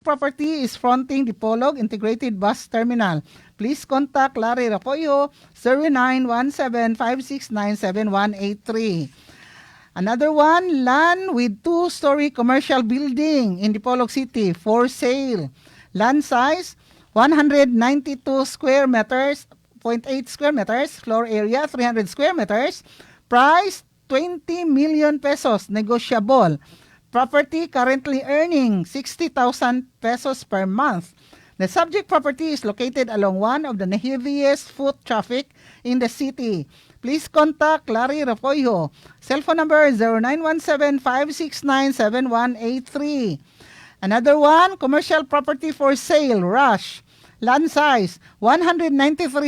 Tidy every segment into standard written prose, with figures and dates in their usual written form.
property is fronting Dipolog Integrated Bus Terminal. Please contact Larry Rapoyo, 0917-569-7183. Another one, land with 2-story commercial building in Dipolog City for sale. Land size, 192 square meters, 0.8 square meters, floor area, 300 square meters, price, 20 million pesos, negotiable. Property currently earning 60,000 pesos per month. The subject property is located along one of the heaviest foot traffic in the city. Please contact Larry Rapoyo. Cellphone number 0917-569-7183. Another one, commercial property for sale, Rush. Land size, 193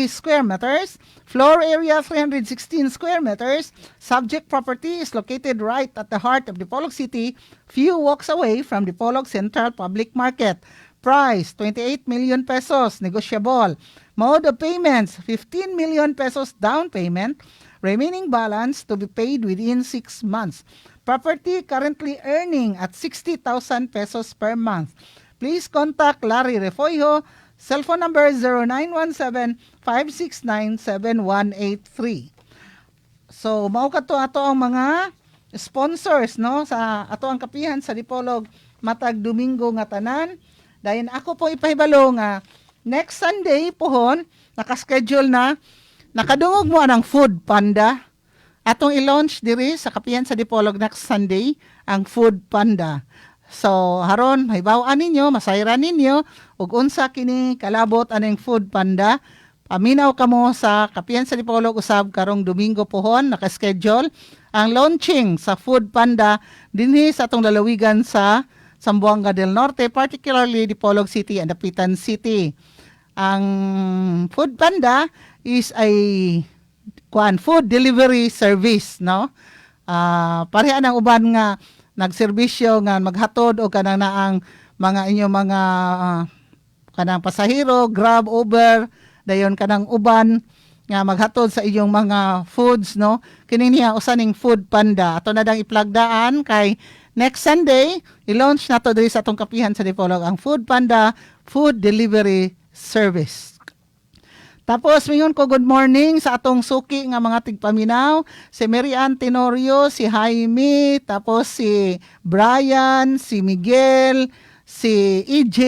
square meters. Floor area, 316 square meters. Subject property is located right at the heart of Dipolog City, few walks away from Dipolog Central Public Market. Price, 28 million pesos, negotiable. Mode of payments, 15 million pesos down payment. Remaining balance to be paid within 6 months. Property currently earning at 60,000 pesos per month. Please contact Larry Refoyo. Cellphone number 0917-569-7183. So, mao kato ato ang mga sponsors no sa ato ang kapihan sa Dipolog matag Domingo nga tanan. Dayon ako po ipahibalo nga next Sunday pohon naka-schedule na nakadungog mo anang Food Panda. Atong i-launch diri sa kapihan sa Dipolog next Sunday ang Food Panda. So, haron, mahibawan ninyo, masayran ninyo, ug unsa kini kalabot aning Food Panda. Paminaw kamo sa kapihan sa Dipolog usab karong Domingo pohon, naka-schedule ang launching sa Food Panda dinhi sa atong lalawigan sa Zamboanga del Norte, particularly Dipolog City and Dapitan City. Ang Food Panda is a food delivery service, no? Pareha ng uban nga nagserbisyo nga maghatod o kanang naang mga inyong mga kanang pasahero, Grab, Uber, dayon kanang uban nga maghatod sa inyong mga foods, no? Kini niya usaning Food Panda. Ato na dang iplagdaan kay next Sunday, i-launch na to diri sa atong kapihan sa Dipolog ang Food Panda Food Delivery Service. Tapos, mingon ko good morning sa atong suki nga mga tigpaminaw, si Mary Ann Tenorio, si Jaime, tapos si Brian, si Miguel, si EJ.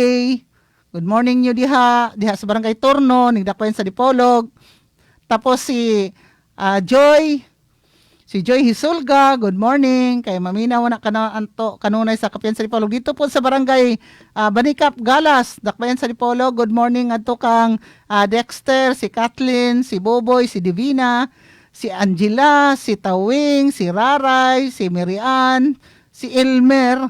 Good morning nyo diha sa Barangay Torno, nigdakwayan sa Dipolog. Tapos si Joy, si Joy Hisulga, good morning. Kay maminaw na kanunay sa kapihan sa Dipolog. Dito po sa Barangay Banikap, Galas, dakbayan sa Dipolog. Good morning adto kang Dexter, si Kathleen, si Boboy, si Divina, si Angela, si Tawing, si Raray, si Mirian, si Elmer,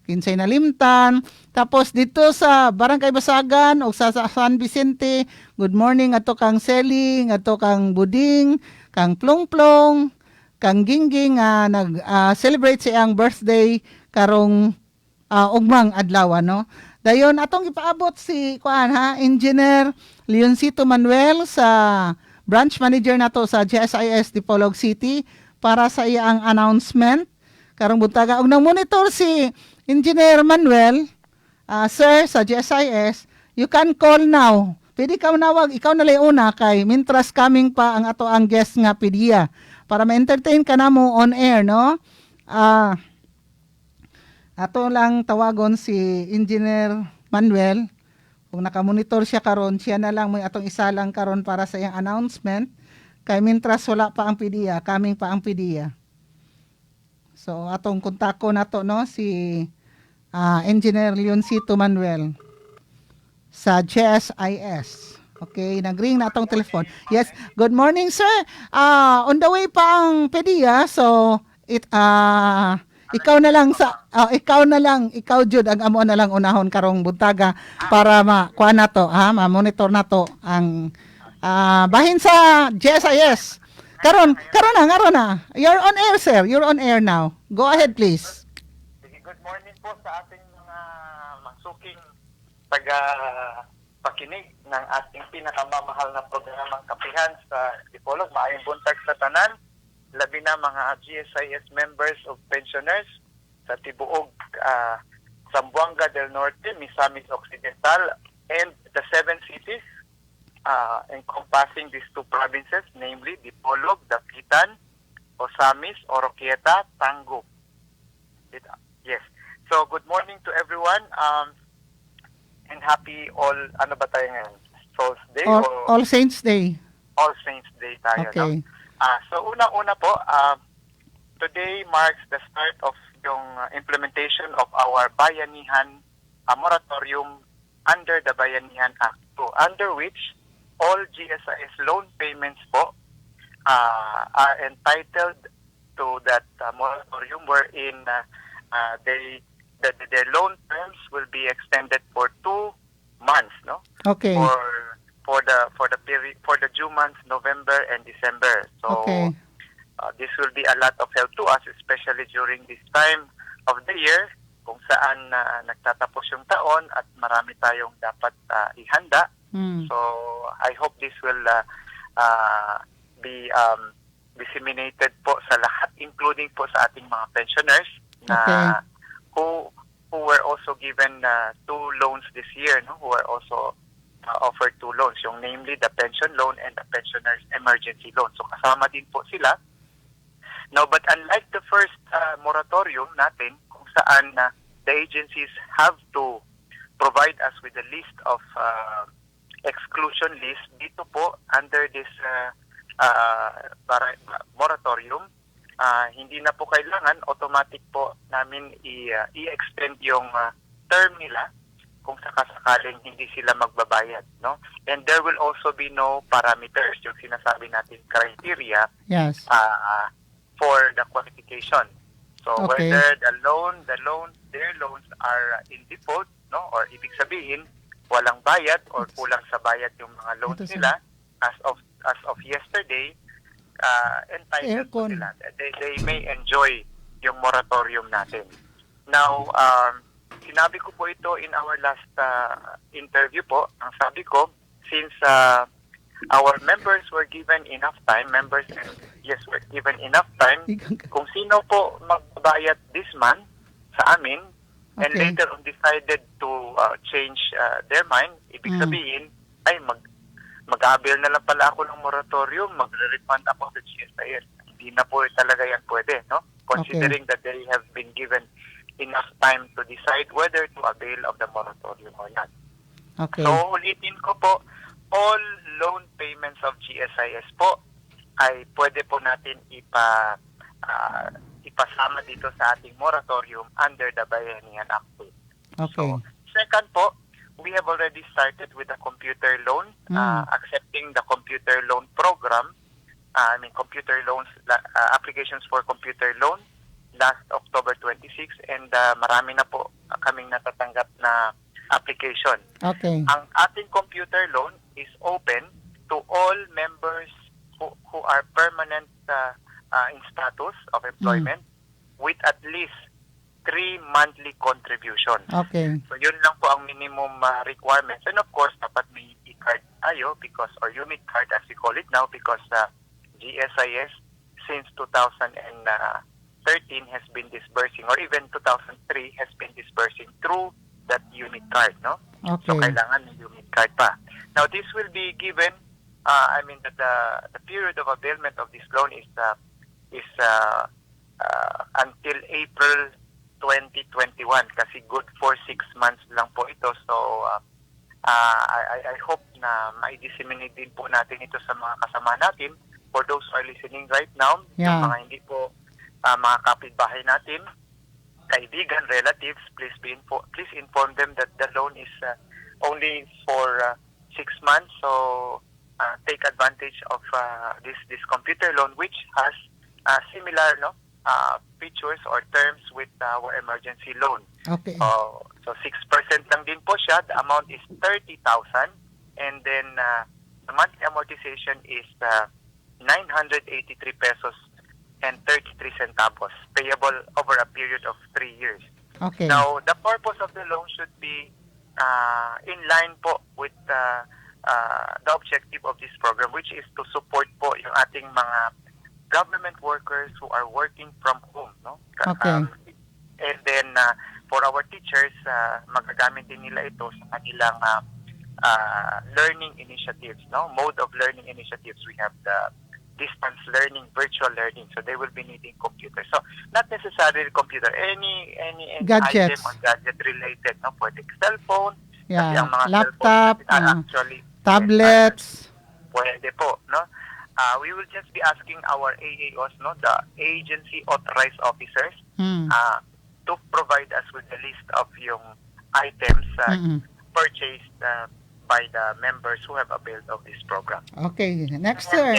kinsay na limtan. Tapos dito sa Barangay Basagan o sa San Vicente, good morning adto kang Selly, adto kang Buding, kang Plongplong, kang Gingging nag-celebrate siyang birthday karong ugmang adlaw, no? Dayon atong ipaabot si Engineer Leoncito Manuel sa branch manager nato sa GSIS Dipolog City para sa iyang announcement karong buntaga. Og nang monitor si Engineer Manuel, sir, sa GSIS, you can call now. Pwede ka manawag, ikaw na una kay mintras coming pa ang ato ang guest nga PDEA para ma-entertain ka na mo on air, no? Ato lang tawagon si Engineer Manuel. Kung nakamonitor siya karon, siya na lang may atong isa lang karon para sa iyang announcement. Kay mintras wala pa ang PDEA, coming pa ang PDEA. So atong kontako nato, no, si Engineer Leoncito Manuel sa GSIS. Okay, nag-ring na atong telephone. Yes, good morning sir. On the way pa ang PDEA, so ikaw na lang, ikaw jud ang amo na lang unahon karong buntaga para ma-kuha na to, ma-monitor na to ang bahin sa GSIS. Karon na. You're on air, sir. You're on air now. Go ahead, please. Good morning po sa ating mga masuking taga-pakinig ng ating pinakamamahal na programang kapihan sa Dipolog. Maayong buntag sa tanan, labi na mga GSIS members of pensioners sa tibuok Zamboanga del Norte, Misamis Occidental, and the 7 cities encompassing these 2 provinces, namely Dipolog, Dapitan, Osamis, Oroquieta, Tangub. Yes. So, good morning to everyone, and happy ano ba tayo ngayon? Souls Day o All Saints Day. All Saints Day tayo, no? Okay. So, unang-una po, today marks the start of yung implementation of our Bayanihan moratorium under the Bayanihan Act 2, under which all GSIS loan payments po are entitled to that moratorium, wherein their loan terms will be extended for 2 months, no? Okay. For the period, for the due months November and December. So Okay. this will be a lot of help to us, especially during this time of the year kung saan nagtatapos yung taon at marami tayong dapat ihanda. Mm. So I hope this will be disseminated po sa lahat, including po sa ating mga pensioners na who were also given 2 loans this year, no? Who are also offered 2 loans, yung namely the pension loan and the pensioners emergency loan. So kasama din po sila. Now, but unlike the first moratorium natin, kung saan the agencies have to provide us with a list of exclusion list, dito po under this moratorium, hindi na po kailangan automatic po namin i-extend yung term nila kung sakasakaling hindi sila magbabayad, no? And there will also be no parameters, yung sinasabi natin criteria, Yes. for the qualification. So Okay. whether their loans are in default, no, or ibig sabihin walang bayad or kulang sa bayad yung mga loans Ito, sir. nila as of yesterday, entitled po Aircon. sila. They may enjoy yung moratorium natin. Now, sinabi ko po ito in our last interview po. Ang sabi ko, since our members were given enough time, were given enough time, kung sino po magbabayad this month sa amin, and Okay. later on decided to change their mind, ibig sabihin, ay mag-avail na lang pala ako ng moratorium, magre-refund ako sa GSIS. Hindi na po talaga yan pwede, no? Considering that they have been given enough time to decide whether to avail of the moratorium or not. Okay. So, ulitin ko po, all loan payments of GSIS po ay pwede po natin ipasama dito sa ating moratorium under the Bayanihan Act 2. Okay. So, second po, we have already started with the computer loan, accepting the computer loan program, computer loans, applications for computer loan last October 26, and marami na po kaming natatanggap na application. Okay. Ang ating computer loan is open to all members who are permanent in status of employment with at least 3 monthly contribution. Okay. So yun lang po ang minimum requirements. And of course, dapat may e-card tayo or unit card as we call it now, because GSIS since 2013 has been disbursing, or even 2003 has been disbursing through that unit card, no? Okay. So kailangan may unit card pa. Now this will be given, the period of availment of this loan is until April 2021, kasi good for 6 months lang po ito. So I hope na mai-disseminate din po natin ito sa mga kasama natin. For those who are listening right now, Yeah. yung mga hindi po mga kapitbahay natin, kaibigan, relatives, please inform them that the loan is only for 6 months. So take advantage of this computer loan, which has similar features or terms with our emergency loan. Okay. So 6% lang din po siya. The amount is 30,000, and then the monthly amortization is 983 pesos and 33 centavos, payable over a period of 3 years. Okay. Now, the purpose of the loan should be in line po with the objective of this program, which is to support po yung ating mga government workers who are working from home, no? Okay. And then for our teachers, magagamit din nila ito sa kanilang learning initiatives, no? Mode of learning initiatives. We have the distance learning, virtual learning. So they will be needing computers. So not necessarily computer, any Gadgets. item or gadget related, no? Pwede cellphone, kasi Yeah, ang mga laptop, cellphones natin are actually tablets. pwede po, no? We will just be asking our AAOs, no, the agency authorized officers, to provide us with a list of yung items purchased by the members who have availed of this program. Okay, next sir.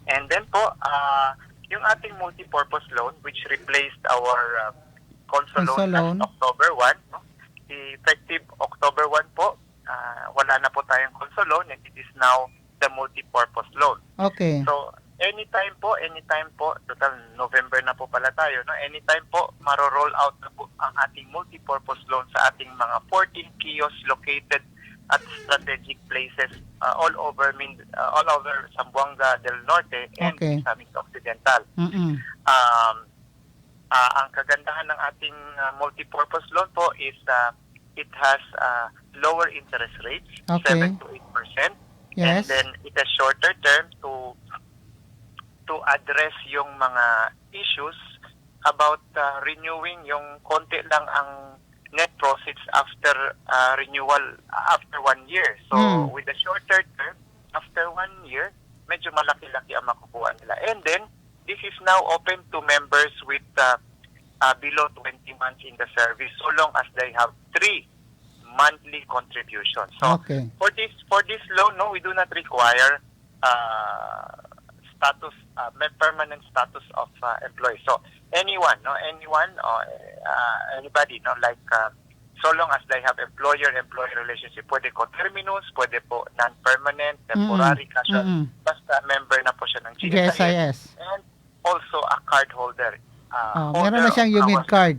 And then po, yung ating multi-purpose loan, which replaced our console loan Console last October 1, no? Effective October 1 po, wala na po tayong console loan and it is now the multi-purpose loan. Okay. So, anytime po, total November na po pala tayo, no? Anytime po, maro-roll out na po ang ating multi-purpose loan sa ating mga 14 kiosks located at strategic places all over Zamboanga del Norte and Misamis Occidental. Ang kagandahan ng ating multi-purpose loan po is it has lower interest rates, 7 to 8%. Yes. And then it has shorter term to address yung mga issues about renewing yung konti lang ang net proceeds after renewal after 1 year. So with the shorter term, after 1 year, medyo malaki-laki ang makukuha nila. And then, this is now open to members with below 20 months in the service, so long as they have 3 monthly contributions. So for this loan, no, we do not require permanent status of employee. So anyone or anybody, no, like so long as they have employer-employee relationship, pwede ko terminus, pwede po non-permanent, temporary, casual, basta member na po siya ng GSIS. And also a card holder. Meron na siyang UMID card.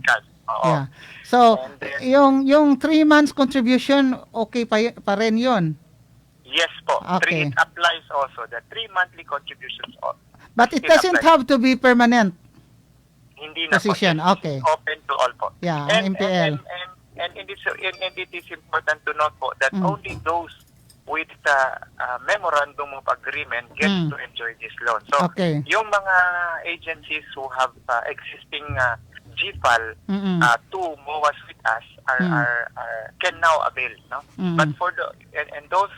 Yeah. So, then, yung 3 months contribution, okay pa rin yun? Yes po. Okay. It applies also. The 3 monthly contributions. But it doesn't have to be permanent hindi na position. Po. Okay. Open to all po. Yeah, ang MPL. And it is important to note po that only those with the memorandum of agreement get to enjoy this loan. So, yung mga agencies who have existing GFAL to MOAs with us can now avail, no? But for those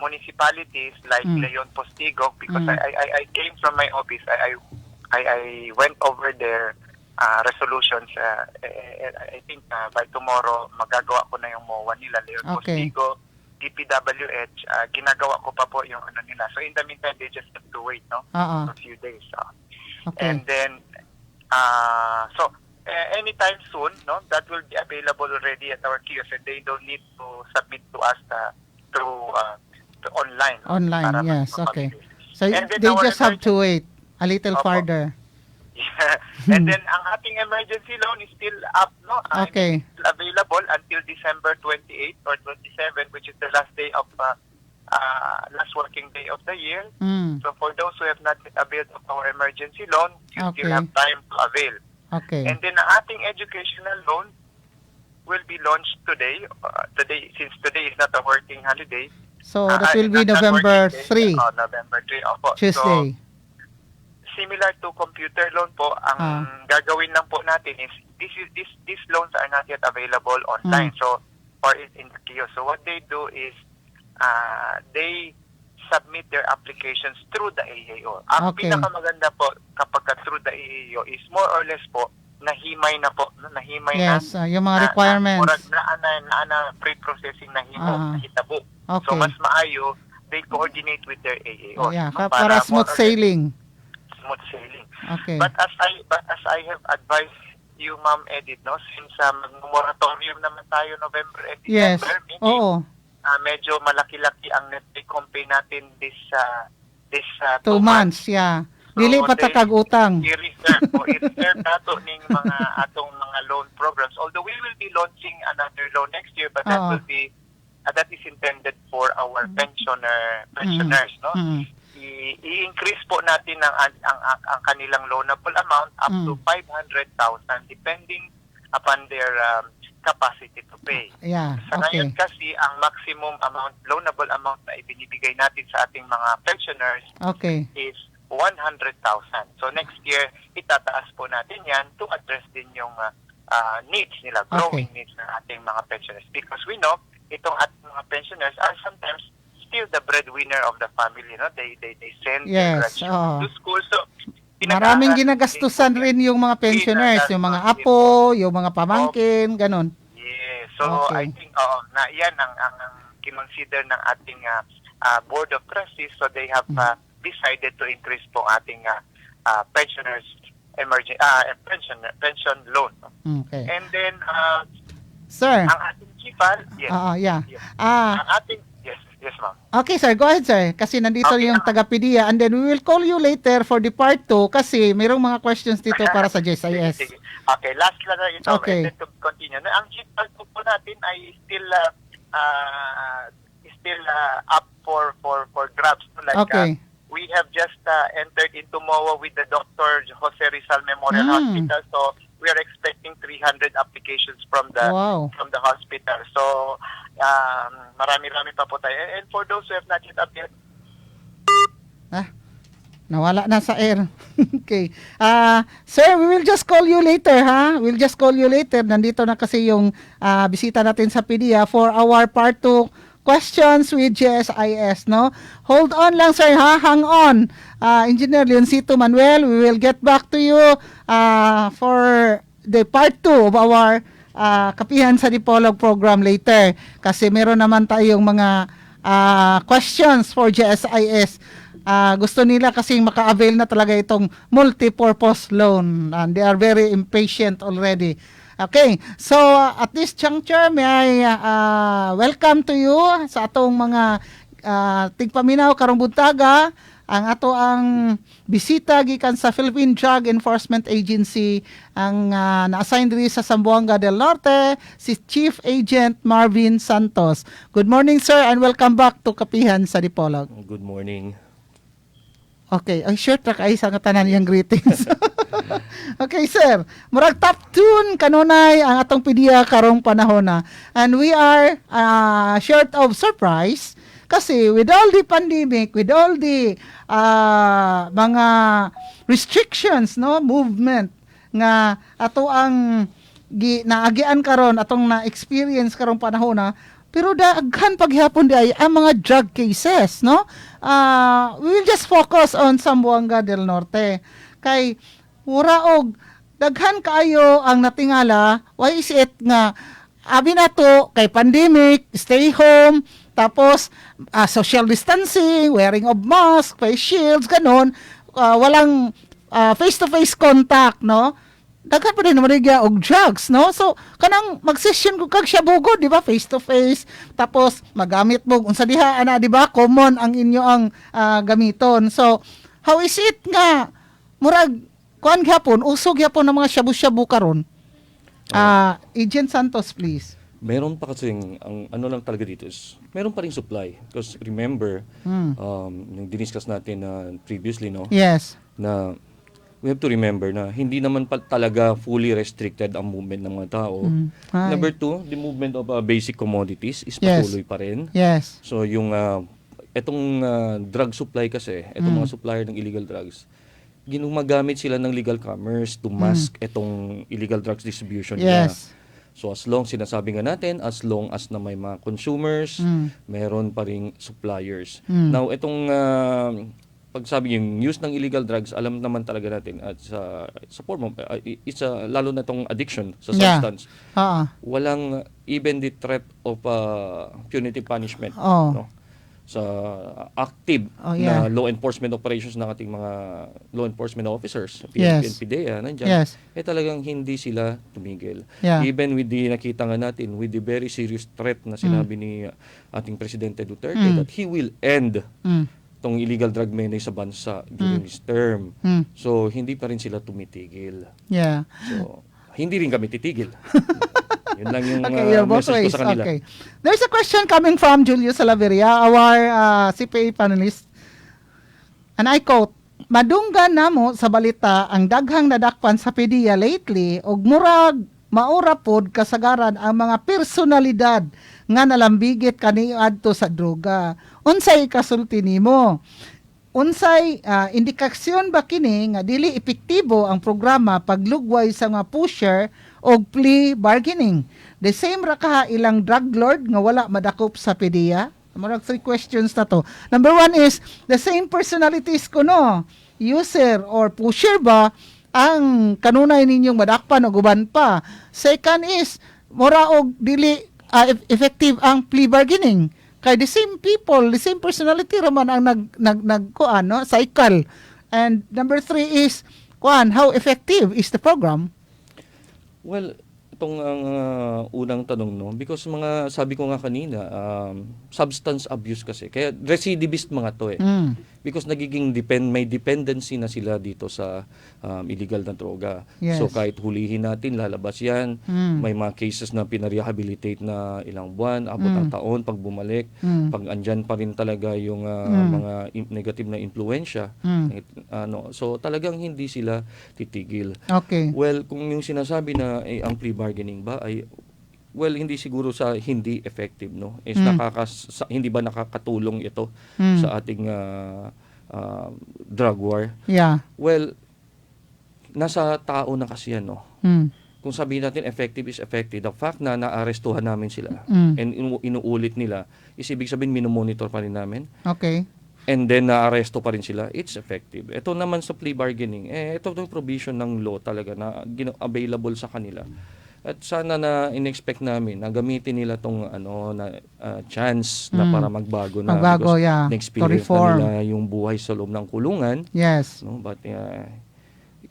municipalities like Leon Postigo, because I came from my office, I went over their resolutions. I think by tomorrow magagawa ko na yung MOA nila, Leon Postigo, DPWH, ginagawa ko pa po yung ano nila. So in the meantime, they just have to wait, no? A few days. And then anytime soon, no, that will be available already at our kiosk, and they don't need to submit to us through online. Online, yes, okay. So they just have to wait a little further. Yeah. And then ang ating emergency loan is still up, no? Okay. It's available until December 28 or 27, which is the last day of last working day of the year. So for those who have not yet availed of our emergency loan, you still have time to avail. Okay. And then ang ating educational loan will be launched today. Since today is not a working holiday. So that will be November 3. November 3. Opo. Tuesday. So, similar to computer loan po, ang gagawin lang po natin is these loans are not yet available online, so or in the kiosk. So what they do is they submit their applications through the AAO. Ang pinakamaganda po kapag through the AAO is more or less po nahimay na po, yes, yung mga requirements na pre-processing na hitabo. So mas maayo they coordinate with their AAO. Para smooth sailing. Okay. But as I have advised you, Ma'am Edith, no, since mag-moratorium naman tayo November and December, meaning medyo malaki-laki ang net take home pay natin this 2 months, yeah. So dili patakag utang. I-reserve nato ning mga atong mga loan programs. Although we will be launching another loan next year, but that will be that is intended for our pensioners, no? I-increase po natin ang kanilang loanable amount up to 500,000 depending upon their capacity to pay. Yeah, Sa ngayon okay. kasi, ang maximum amount, loanable amount na ibinibigay natin sa ating mga pensioners Okay. is 100,000. So next year, itataas po natin yan to address din yung needs nila, growing needs ng ating mga pensioners. Because we know, itong ating mga pensioners are sometimes still the breadwinner of the family. No? They send their Yes, grandchildren to school. So, maraming pinag-aaral ginagastusan din po rin yung mga pensioners, yung mga Ginagastusan din apo, yung mga pamangkin, ganon. Yes. So, Okay. I think, na yan ang kinonsider ng ating Board of Trustees. So, they have decided to increase po ating pensioners pension loan. No? Okay. And then, Sir. ang ating chipal, yes. Yeah. Yes. Ah, Ang ating, yes ma'am. okay sir, go ahead sir. Kasi nandito Okay, yung taga-PDEA and then we will call you later for the part 2 kasi mayroong mga questions dito para sa GSIS. Sige. Okay, last lang na ito. Okay. And then to continue. Ang chipal po natin ay still up for grabs. No? Like, Okay. we have just entered into MOA with the Dr. Jose Rizal Memorial Hospital. So we are expecting 300 applications from the hospital. So marami-rami pa po tayo. And for those who have not yet applied, Nawala na sa air. Okay. Sir, we will just call you later, ha? We'll just call you later. Nandito na kasi yung bisita natin sa PDEA for our part 2 questions with GSIS, no? Hold on lang, sir, ha? Hang on. Engineer Leoncito Manuel, we will get back to you for the part 2 of our Kapihan sa Dipolog program later. Kasi meron naman tayong mga questions for GSIS. Gusto nila kasing maka-avail na talaga itong multi-purpose loan and they are very impatient already. Okay, so at this juncture, may I welcome to you sa atong mga tigpaminaw karong buntaga, ang ato ang bisita gikan sa Philippine Drug Enforcement Agency, ang na-assign diri sa Zamboanga del Norte, si Chief Agent Marvin Santos. Good morning sir and welcome back to Kapihan sa Dipolog. Good morning. Okay, ay short ra kay sa tanan yang greetings. Okay, sir. Murag top tune kanunay ang atong PDEA karong panahon na. And we are short of surprise kasi with all the pandemic, with all the mga restrictions, no, movement nga ato ang naagian karon, atong na-experience karong panahon na, pero daghan paghapon di ay ang mga drug cases, no? We will just focus on Zamboanga del Norte. Kay mura og daghan kaayo ang natingala, why is it nga abi nato kay pandemic, stay home, tapos social distancing, wearing of mask, face shields, ganon, walang face-to-face contact, no? Daghan pa din naman og drugs, no? So kanang mag-session ko kag shabugo, di ba, face to face, tapos magamit mo unsa diha ana, di ba, common ang inyo ang gamiton. So how is it nga murag kuan gyapon, usog gyapon ng mga shabu-shabu karon? Agent Santos, please. Meron pa kasi ang ano lang talaga dito is meron pa ring supply because remember yung diniscuss natin previously, no? Yes. Na we have to remember na hindi naman pa talaga fully restricted ang movement ng mga tao. Number 2, the movement of basic commodities is patuloy pa rin. Yes. So yung etong drug supply kasi, etong mga supplier ng illegal drugs, ginagamit sila ng legal commerce to mask etong illegal drugs distribution nila. Yes. So as long, sinasabi nga natin, as long as na may mga consumers, meron pa ring suppliers. Now, etong pagsabi yung use ng illegal drugs, alam naman talaga natin at sa form of, it's lalo na itong addiction sa substance. Walang even the threat of punitive punishment. No? Sa active na law enforcement operations ng ating mga law enforcement officers, PNP and PDEA, nandiyan, talagang hindi sila tumigil. Even with the nakita nga natin, with the very serious threat na sinabi ni ating Presidente Duterte that he will end tong illegal drug menace sa bansa during his term. So, hindi pa rin sila tumitigil. So, hindi rin kami titigil. Yun lang yung message ko sa kanila. Okay. There's a question coming from Julius Salaveria, our CPA panelist. And I quote, madunggan namo sa balita ang daghang nadakpan sa PDEA lately og murag maura pod kasagaran ang mga personalidad nga nalambigit kaniyo adto sa droga. Unsay kasulti nimo? Unsay indikasyon ba kini nga dili epektibo ang programa paglugway sa mga pusher o plea bargaining? The same ra kaha ilang drug lord nga wala madakop sa PDEA? Marag 3 questions na to. Number 1 is, the same personalities ko no, user or pusher ba ang kanunay ninyong madakpan o guban pa? Second is, mura og dili effective ang plea bargaining. Kay the same people, the same personality raman ang nagkuan no, cycle. And number 3 is, how effective is the program? Well, itong ang unang tanong, no, because mga sabi ko nga kanina, substance abuse kasi, kaya recidivist mga to eh. Because nagiging may dependency na sila dito sa illegal na droga. Yes. So kahit hulihin natin, lalabas yan. May mga cases na pinarehabilitate na ilang buwan, abot ng taon pag bumalik. Pag andyan pa rin talaga yung mga negative na impluensya. So talagang hindi sila titigil. Okay. Well, kung yung sinasabi na ang plea bargaining ba ay hindi siguro sa hindi effective, no, is hindi ba nakakatulong ito sa ating drug war? Yeah. Well, nasa tao na kasi yan, no. Kung sabihin natin effective is effective, the fact na naarestuhan namin sila and inuulit nila, is ibig sabihin minomonitor pa rin namin. Okay. And then naaresto pa rin sila, it's effective. Ito naman sa plea bargaining, ito yung provision ng law talaga na available sa kanila. At sana na in-expect namin na gamitin nila tong chance na para magbago na. Magbago, because yeah. na-experience To reform. na nila yung buhay sa loob ng kulungan. Yes. No, but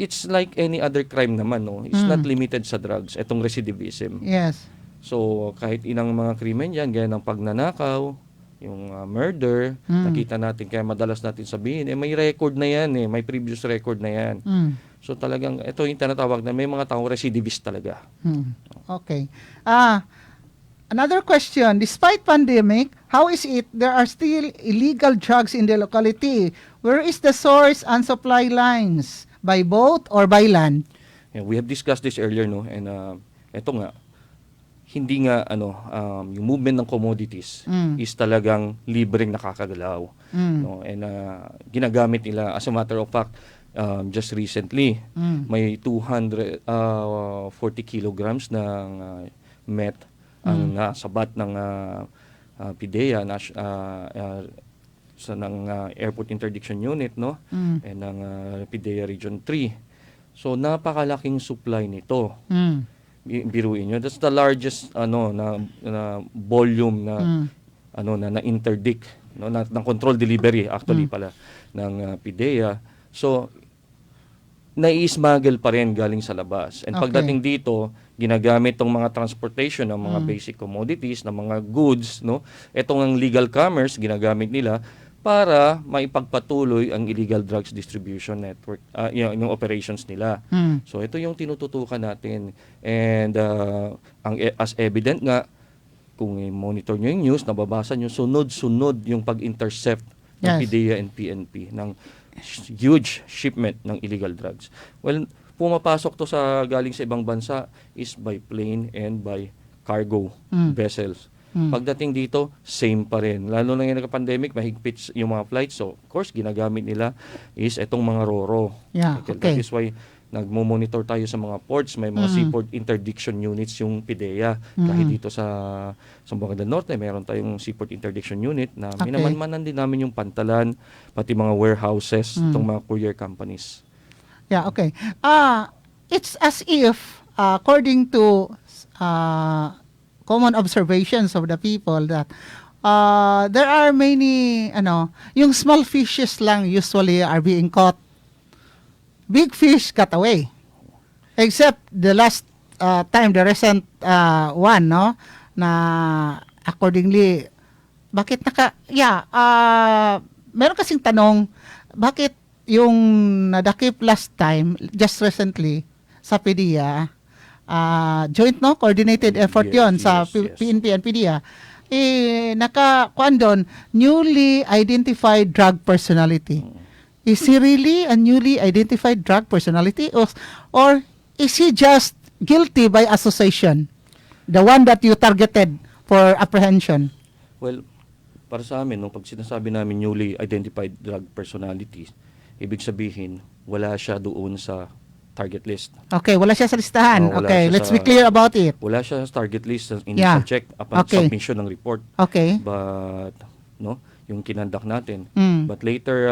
it's like any other crime naman, no. It's not limited sa drugs, etong recidivism. Yes. So kahit inang mga krimen yan, gaya ng pagnanakaw, yung murder, nakita natin, kaya madalas natin sabihin, may record na yan, may previous record na yan. So talagang, ito yung tinatawag na may mga taong recidivist talaga. Okay. Another question, despite pandemic, how is it there are still illegal drugs in the locality? Where is the source and supply lines? By boat or by land? Yeah, we have discussed this earlier, no, and ito nga, hindi nga yung movement ng commodities is talagang libreng nakakagalaw, no, and ginagamit nila. As a matter of fact, just recently may 240 kilograms ng meth ang nasabat ng PDEA ng Airport Interdiction Unit, no, and ng PDEA Region 3. So napakalaking supply nito. Biruin nyo, that's the largest na volume na na interdict, no, ng control delivery actually pala ng PDEA. So nai-smuggle pa rin galing sa labas. And pagdating dito, ginagamit tong mga transportation ng mga basic commodities, ng mga goods, no. Etong ang legal commerce ginagamit nila para maipagpatuloy ang illegal drugs distribution network, yung operations nila. So ito yung tinututukan natin. And as evident nga, kung monitor nyo yung news, nababasa nyo, sunod-sunod yung pag-intercept ng PDEA and PNP ng huge shipment ng illegal drugs. Well, pumapasok to galing sa ibang bansa is by plane and by cargo vessels. Pagdating dito, same pa rin. Lalo na yung nagka-pandemic, mahigpit yung mga flights. So, of course, ginagamit nila is itong mga RoRo. Yeah, That is why nagmo-monitor tayo sa mga ports. May mga seaport interdiction units yung PDEA. Kahit dito sa Zamboanga del Norte, meron tayong seaport interdiction unit na minamanmanan din namin yung pantalan, pati mga warehouses, itong mga courier companies. Yeah, okay. It's as if, according to common observations of the people, that there are many, yung small fishes lang usually are being caught. Big fish got away. Except the last time, the recent one, no, na accordingly, bakit meron kasing tanong, bakit yung nadakip last time, just recently, sa PDEA, joint, no, coordinated effort yon sa PNP and PDEA, nakakuan doon, newly identified drug personality. Is he really a newly identified drug personality, or is he just guilty by association? The one that you targeted for apprehension. Well, para sa amin, no, pag sinasabi namin newly identified drug personalities, ibig sabihin, wala siya doon sa target list. Okay, wala siya sa listahan. Wala Okay, siya let's sa- be clear about it. Wala siya sa target list sa Yeah. initial check upon Okay. submission ng report. Okay. But, no, yung kinandak natin. Mm. But later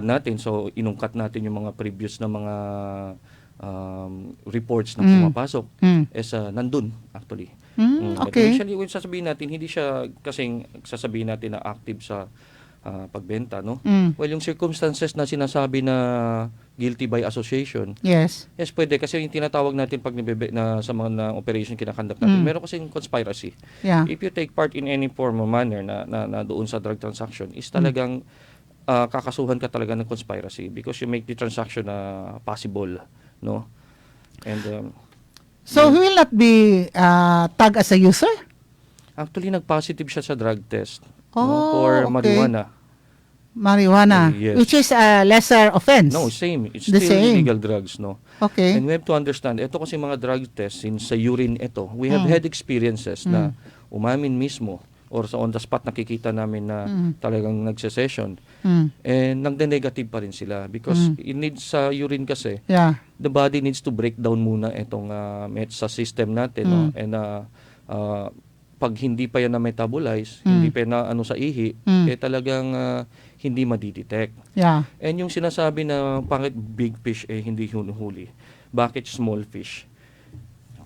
natin, so inungkat natin yung mga previous na mga reports na pumapasok. Nandun, actually. But Okay. initially, kung sasabihin natin, hindi siya kasing sasabihin natin na active sa pagbenta, no? Well, yung circumstances na sinasabi na guilty by association, Yes. yes, pwede. Kasi yung tinatawag natin pag na sa mga na operation kinakandak natin, meron kasing conspiracy. Yeah. If you take part in any form or manner na doon sa drug transaction, is talagang kakasuhan ka talaga ng conspiracy because you make the transaction possible, no? And So, he will not be tagged as a user? actually, nag-positive siya sa drug test Oh, for okay. marijuana. Marijuana, Yes. which is a lesser offense. No, same. It's The still same. illegal drugs, no? Okay. And we have to understand, ito kasi mga drug tests, sa urine ito, we have had experiences na umamin mismo or sa on the spot nakikita namin na talagang nagsesession and nagde-negative pa rin sila because it needs sa urine kasi Yeah. the body needs to break down muna itong sa system natin, no? And pag hindi pa yan na metabolize, hindi pa na sa ihi, talagang hindi madidetect. Yeah. And yung sinasabi na bakit big fish hindi hinuhuli, bakit small fish?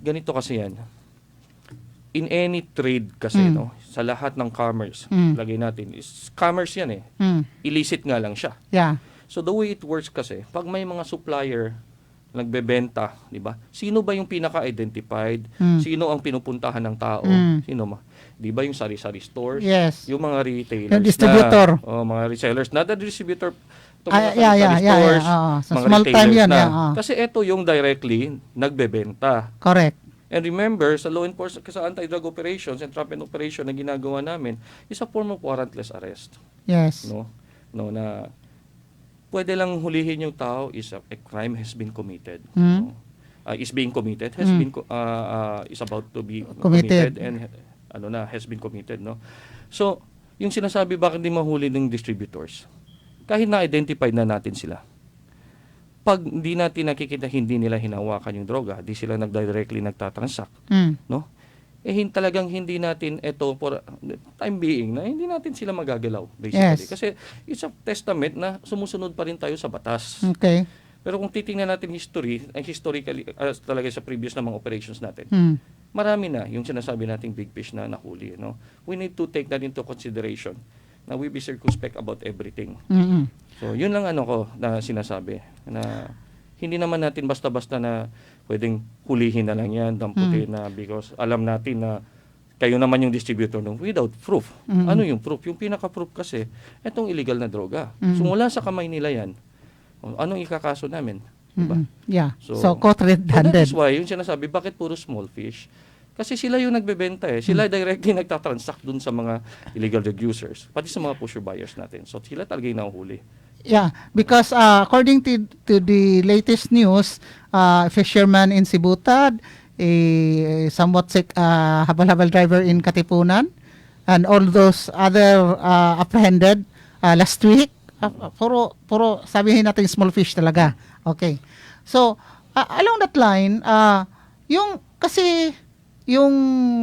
Ganito kasi yan. In any trade kasi, no, sa lahat ng commerce, lagay natin, is commerce yan illicit nga lang siya. Yeah. So the way it works kasi, pag may mga supplier nagbebenta, di ba? Sino ba yung pinaka-identified? Sino ang pinupuntahan ng tao? Sino ma? Di ba yung sari-sari stores? Yes. Yung mga retailers Yung distributor. mga resellers, not the distributor. Ito Ah, mga yeah, sari-sari yeah, stores, yeah. Oo. So, mga small time retailers yun, na. yeah, oo. Kasi ito yung directly nagbebenta. Correct. And remember, sa law enforcement, sa anti-drug operations and trafficking operation na ginagawa namin, is a form of warrantless arrest. Yes. No, na pwede lang hulihin yung tao is a crime has been committed. No? Is being committed, has been is about to be Committed. committed and has been committed, no. So, yung sinasabi bakit hindi mahuli ng distributors, kahit na-identified na natin sila, pag hindi natin nakikita hindi nila hinawakan yung droga, di sila directly nagtatransact, no? Talagang hindi natin ito for time being na hindi natin sila magagalaw basically. Yes. Kasi it's a testament na sumusunod pa rin tayo sa batas. Okay. Pero kung titingnan natin historically talaga sa previous na mga operations natin, marami na yung sinasabi nating big fish na nahuli, no? We need to take that into consideration. Na we be circumspect about everything. So, yun lang ko na sinasabi na hindi naman natin basta-basta na pwedeng hulihin na lang yan, damputin na because alam natin na kayo naman yung distributor nung without proof. Ano yung proof? Yung pinaka-proof kasi, itong illegal na droga. So, mula sa kamay nila yan, anong ikakaso namin? Diba? Yeah. So, So, caught that red-handed. is why, yung sinasabi, bakit puro small fish? Kasi sila yung nagbebenta Sila directly nagtatransact dun sa mga illegal drug users, pati sa mga pusher buyers natin. So, sila talaga yung nahuhuli. Yeah, because according to the latest news, fisherman in Sibutad, a somewhat sick habal-habal driver in Katipunan, and all those other apprehended last week, puro sabihin natin small fish talaga. Okay. So, along that line, kasi yung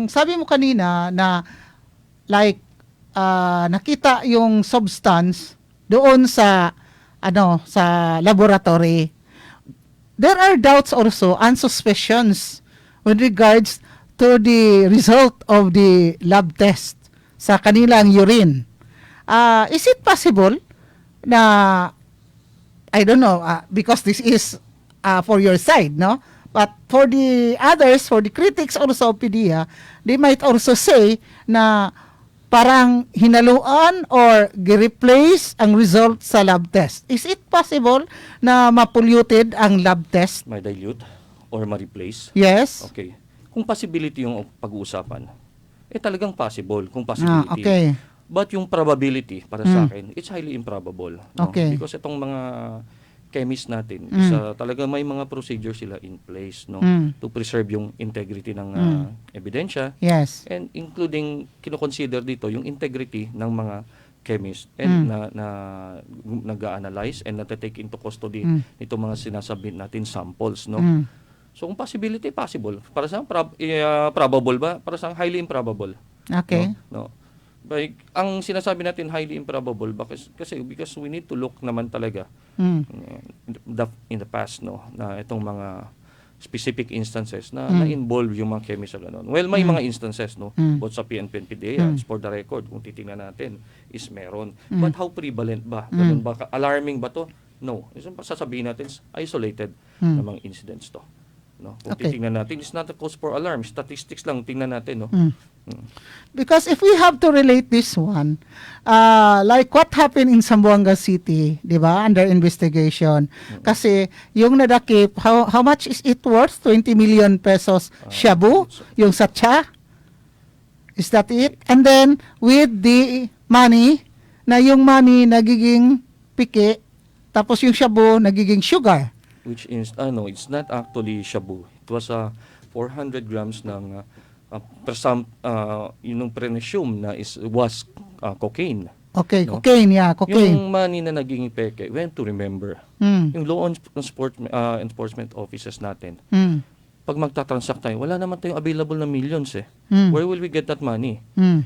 sabi mo kanina na like nakita yung substance doon sa sa laboratory, there are doubts also and suspicions with regards to the result of the lab test sa kanilang urine. Is it possible na, I don't know, because this is for your side, no? But for the others, for the critics also of PDEA, they might also say na parang hinaluan or gi-replace ang result sa lab test. Is it possible na ma-polluted ang lab test? May dilute or ma-replace? Yes. Okay. Kung possibility yung pag-uusapan, talagang possible kung possibility. Okay. But yung probability para sa akin, it's highly improbable. No? Okay. Because itong mga chemist natin is talaga may mga procedure sila in place, no, to preserve yung integrity ng ebidensya, Yes. and including kino-consider dito yung integrity ng mga chemist and na nag-a-analyze and nata-take into custody ito mga sinasubmit natin samples, no. So kung possibility, possible. Para sa probable ba? Para sa highly improbable. Okay. No. Like, ang sinasabi natin highly improbable because we need to look naman talaga in the past, no, na itong mga specific instances na na-involve yung mga chemist sa ganun. Well, may mga instances, no, both sa PNP and PDEA, for the record, kung titingnan natin, is meron. But how prevalent ba? Ganun ba? Alarming ba to? No. Sasabihin natin, isolated na mga incidents to. No? Kung titingnan natin, it's not a cause for alarm. Statistics lang, tingnan natin, no? Because if we have to relate this one, like what happened in Zamboanga City, di ba, under investigation, kasi yung nadakip, how much is it worth? 20 million pesos shabu, yung satcha? Is that it? And then, with the money, na yung money nagiging piki, tapos yung shabu nagiging sugar. Which is, it's not actually shabu. It was 400 grams ng yung presume na was cocaine. Okay, no? Cocaine, yeah, cocaine. Yung money na naging peke, we have to remember, yung law enforcement officers natin, pag magta-transact tayo, wala naman tayong available na millions eh. Where will we get that money?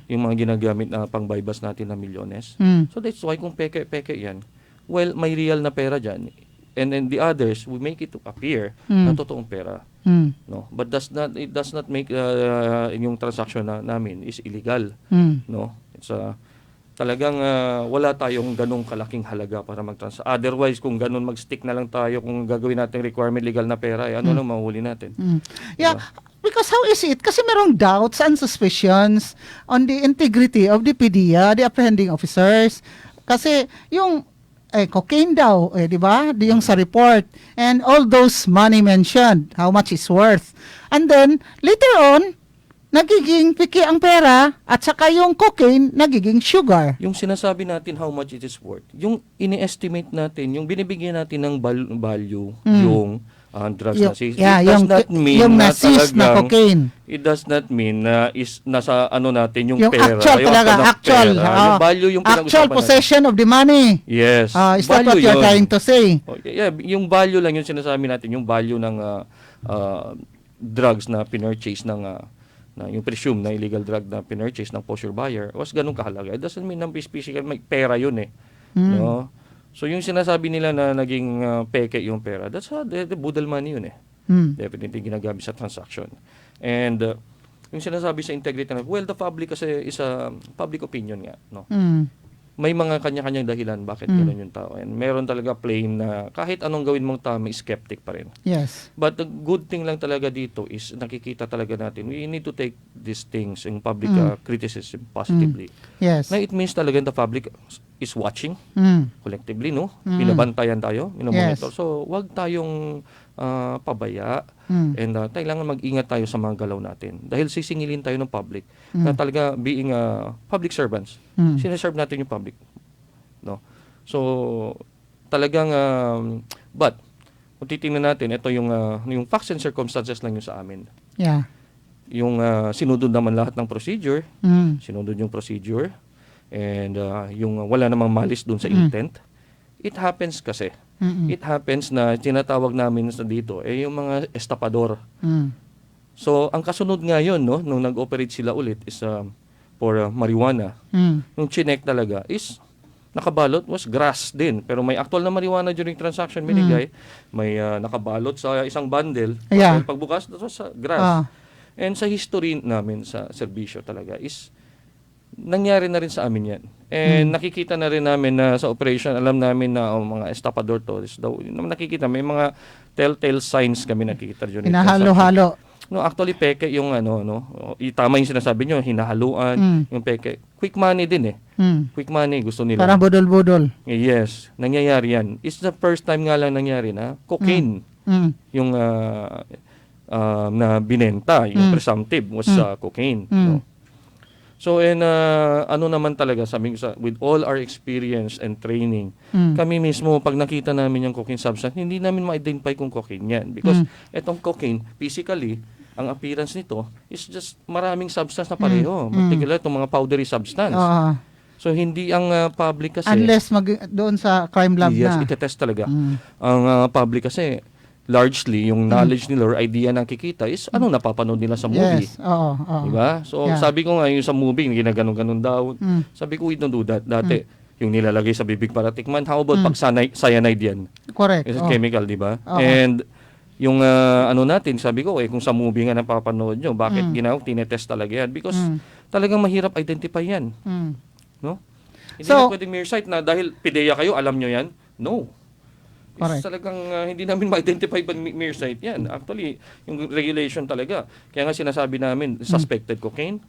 Yung mga ginagamit na pang-bypass natin na milyones. So that's why kung peke yan, well, may real na pera dyan. And then the others, we make it to appear na totoong pera. No, but it does not make yung transaction namin is illegal. No, it's talagang wala tayong ganong kalaking halaga para mag-transact. Otherwise, kung ganon mag-stick na lang tayo kung gagawin natin requirement legal na pera, ano lang mahuli natin. Yeah. Diba? Because how is it? Kasi merong doubts and suspicions on the integrity of the PDEA, the apprehending officers. Kasi yung cocaine daw, di ba? Di yung sa report. And all those money mentioned, how much is worth. And then, later on, nagiging piki ang pera at saka yung cocaine nagiging sugar. Yung sinasabi natin how much it is worth, yung ini-estimate natin, yung binibigyan natin ng value, yung drugs na sis. It does not mean yung na nasis na cocaine. It does not mean na nasa natin yung pera. Actual talaga, actual. Yung value yung actual possession of the money. Yes. Is that what you're trying to say? Okay, yeah, yung value lang yung sinasabi natin, yung value ng drugs na pinurchase ng na yung presume na illegal drug na pinurchase ng posture buyer was ganun kahalaga. It doesn't mean na physical, may pera yun eh. No? So yung sinasabi nila na naging peke yung pera, that's the budal money yun eh. Definitely ginagamit sa transaction. And yung sinasabi sa integrity na, well, the public kasi is a public opinion nga. No? May mga kanya-kanyang dahilan bakit gano'n yung tao. And meron talaga plain na kahit anong gawin mong tao, may skeptic pa rin. Yes. But the good thing lang talaga dito is nakikita talaga natin, we need to take these things in public criticism positively. Yes. Na it means talaga the public is watching collectively, no? Binabantayan tayo, minomonitor. Yes. So, wag tayong pabaya and kailangan mag-ingat tayo sa mga galaw natin. Dahil sisingilin tayo ng public na talaga being public servants. Sineserve natin yung public. No? So, talagang but kung titingnan natin, ito yung facts and circumstances lang yung sa amin. Yeah. Yung sinunod naman lahat ng procedure, sinunod yung procedure, and yung wala namang malis doon sa intent. It happens kasi. It happens na tinatawag namin sa dito yung mga estapador. So, ang kasunod nga yun, no, nung nag-operate sila ulit is for marijuana. Yung chinek talaga is nakabalot was grass din. Pero may actual na marijuana during transaction binigay. May nakabalot sa isang bundle. Yeah. Pagbukas, that was grass. And sa history namin sa serbisyo talaga is nangyari na rin sa amin yan. And nakikita na rin namin na sa operation, alam namin na mga estapador to is daw, nakikita, may mga telltale signs kami nakikita during hinahalo-halo. No, actually peke yung tama yung sinasabi nyo, hinahaluan, yung peke. Quick money din eh. Quick money gusto nila. Parang budol-budol. Yes, nangyayari yan. It's the first time nga lang nangyari na cocaine. Yung na binenta, yung presumptive was cocaine. No? So, ano naman talaga, sabi ko with all our experience and training, kami mismo, pag nakita namin yung cocaine substance, hindi namin ma-identify kung cocaine yan. Because itong cocaine, physically, ang appearance nito is just maraming substance na pareho. Particular, itong mga powdery substance. So, hindi ang public kasi... Unless doon sa crime lab yes, na. itetest talaga. Ang public kasi, largely, yung knowledge nila or idea na nakikita is anong napapanood nila sa movie. Yes, oo. Diba? So, sabi ko nga, yung sa movie, ginaganon-ganon daw. Sabi ko, we don't do that. Dati, yung nilalagay sa bibig para tikman, how about pag cyanide yan? Correct. It's chemical, diba? And, yung ano natin, sabi ko, kung sa movie nga napapanood nyo, bakit tinetest talaga yan? Because talagang mahirap identify yan. No? Hindi na pwedeng mere site na dahil PIDEA kayo, alam nyo yan? No. It's talagang hindi namin ma-identify ba mere site yan. Actually, yung regulation talaga. Kaya nga sinasabi namin, suspected cocaine.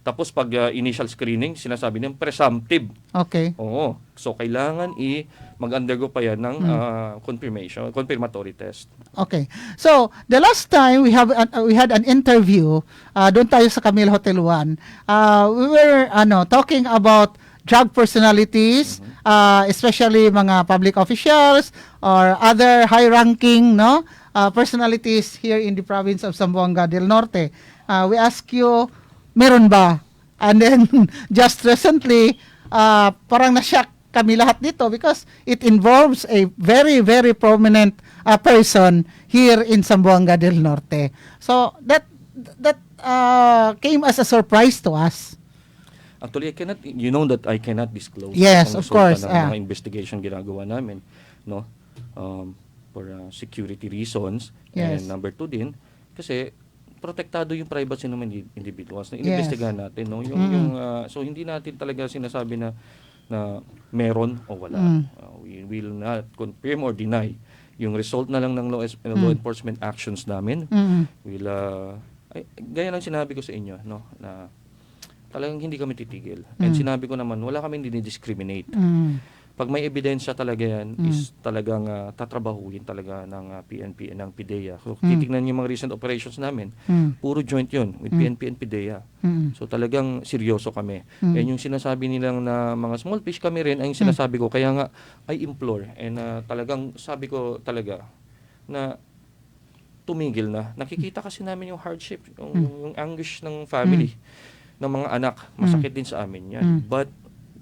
Tapos pag initial screening, sinasabi niya presumptive. Okay. Oo. So, kailangan mag-undergo pa yan ng confirmatory test. Okay. So, the last time we had an interview doon tayo sa Camille Hotel 1. We were talking about drug personalities, especially mga public officials or other high-ranking personalities here in the province of Zamboanga del Norte. We ask you, meron ba? And then, just recently, parang na-shock kami lahat dito because it involves a very, very prominent person here in Zamboanga del Norte. So, that came as a surprise to us. Actually, I cannot disclose. Yes, of course. Ng mga investigation ginagawa namin, no? For security reasons. Yes. And number 2 din, kasi protektado yung privacy ng mga individuals na inimbestigahan natin, no? So hindi natin talaga sinasabi na meron o wala. We will not confirm or deny. Yung result na lang ng law enforcement actions namin will gaya ng sinabi ko sa inyo, no, na talagang hindi kami titigil. And sinabi ko naman, wala kami dinidiscriminate. Pag may ebidensya talaga yan, is talagang tatrabahuin talaga ng PNP ng PIDEA. So, titignan yung mga recent operations namin, puro joint yun with PNP and PIDEA. So, talagang seryoso kami. And yung sinasabi nilang na mga small fish kami rin, ay yung sinasabi ko, kaya nga, I implore. And talagang sabi ko talaga, na tumigil na. Nakikita kasi namin yung hardship, yung anguish ng family, ng mga anak. Masakit din sa amin yan. But,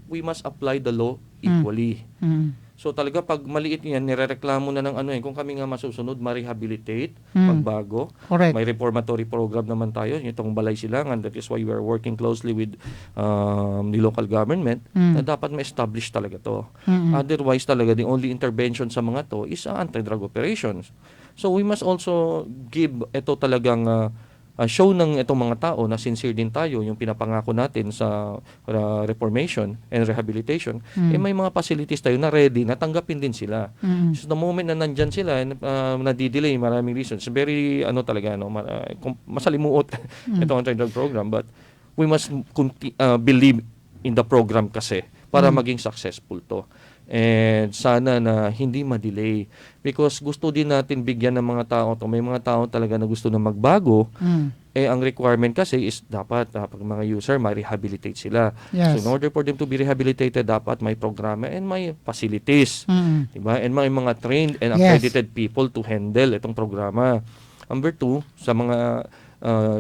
we must apply the law equally. So talaga pag maliit yan, nirereklamo na ng kung kami nga masusunod, ma-rehabilitate, magbago. Correct. May reformatory program naman tayo, itong Balay Silangan. That is why we are working closely with the local government na dapat ma-establish talaga to. Otherwise talaga, the only intervention sa mga to is anti-drug operations. So we must also give ito talagang show ng itong mga tao na sincere din tayo yung pinapangako natin sa reformation and rehabilitation, may mga facilities tayo na ready, na tanggapin din sila. So the moment na nandyan sila, nadidelay, maraming reasons. Very, masalimuot itong anti-drug program, but we must believe in the program kasi para maging successful to. And sana na hindi ma-delay because gusto din natin bigyan ng mga tao to. May mga tao talaga na gusto na magbago. Ang requirement kasi is dapat pag mga user ma-rehabilitate sila. Yes. So in order for them to be rehabilitated, dapat may programa and may facilities. Diba? And may mga trained and accredited people to handle itong programa. Number 2, sa mga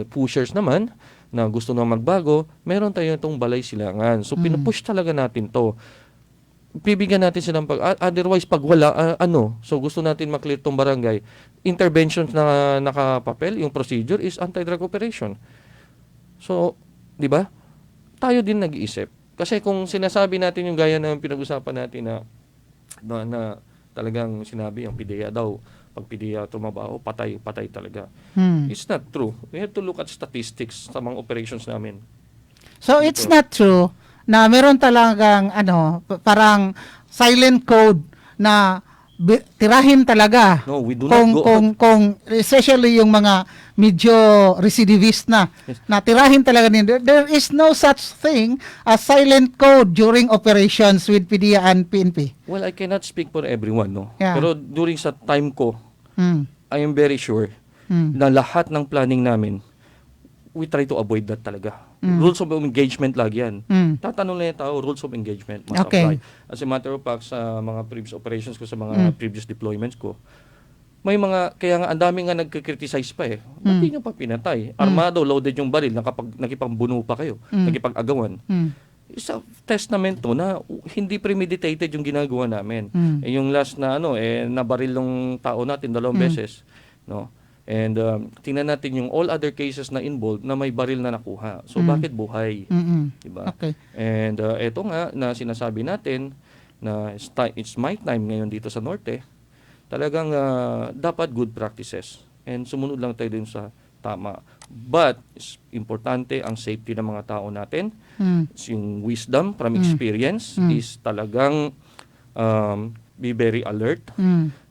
pushers naman na gusto na magbago, meron tayo itong Balay Silangan. So pinupush talaga natin to. Bibigyan natin silang otherwise pag wala so gusto natin maklear tong barangay, interventions na nakapapel, yung procedure is anti-drug operation. So, 'di ba? Tayo din nag-iisip. Kasi kung sinasabi natin yung gaya ng pinag-usapan natin na talagang sinabi yung PIDEA daw, pag PIDEA tumabaho, patay talaga. It's not true. We have to look at statistics sa mga operations namin. So it's not true na meron talagang parang silent code na tirahin talaga. No, we do not go. Kung especially yung mga medyo recidivist na tirahin talaga nila. There is no such thing as silent code during operations with PIDEA and PNP. Well, I cannot speak for everyone, no. Yeah. Pero during sa time ko, I am very sure na lahat ng planning namin, we try to avoid that talaga. Rules of engagement lagi yan. Tatanong lang yung tao, rules of engagement must apply. As a matter of fact, sa mga previous operations ko, sa mga previous deployments ko, may mga, kaya nga ang dami nga nagkikriticize pa eh. Ba't di nyo pa pinatay? Armado, loaded yung baril, nakipagbuno pa kayo, nakipag-agawan. Isa testament to na hindi premeditated yung ginagawa namin. Yung last na nabaril ng tao natin 2 beses, no? And tingnan natin yung all other cases na involved na may baril na nakuha. So bakit buhay? Diba? Okay. And eto nga na sinasabi natin na it's my time ngayon dito sa Norte. Talagang dapat good practices and sumunod lang tayo dun sa tama. But importante ang safety ng mga tao natin. Yung wisdom from experience is talagang be very alert.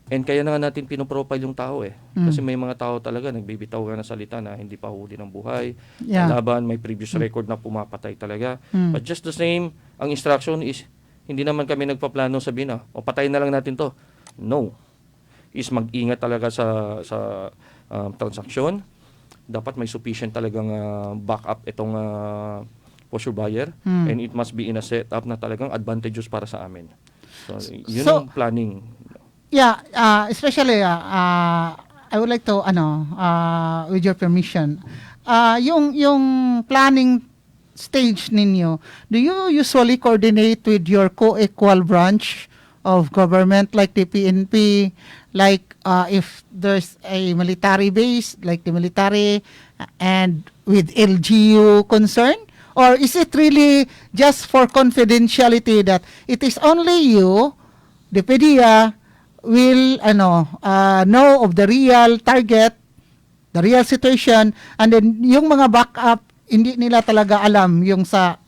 And kaya na nga natin pinoprofile yung tao eh. Kasi may mga tao talaga nagbibitaw nga ng salita na hindi pa huli ng buhay. Laban, may previous record na pumapatay talaga. But just the same, ang instruction is hindi naman kami nagpaplano sabihin o patayin na lang natin to. No. Is mag-ingat talaga sa transaksyon. Dapat may sufficient talagang backup itong posture buyer and it must be in a setup na talagang advantageous para sa amin. So, yun ang planning. Yeah, especially I would like to with your permission, yung planning stage ninyo, do you usually coordinate with your co-equal branch of government like the PNP, like if there's a military base like the military and with LGU concern, or is it really just for confidentiality that it is only you, the PDEA, will know of the real target, the real situation, and then yung mga backup hindi nila talaga alam yung sa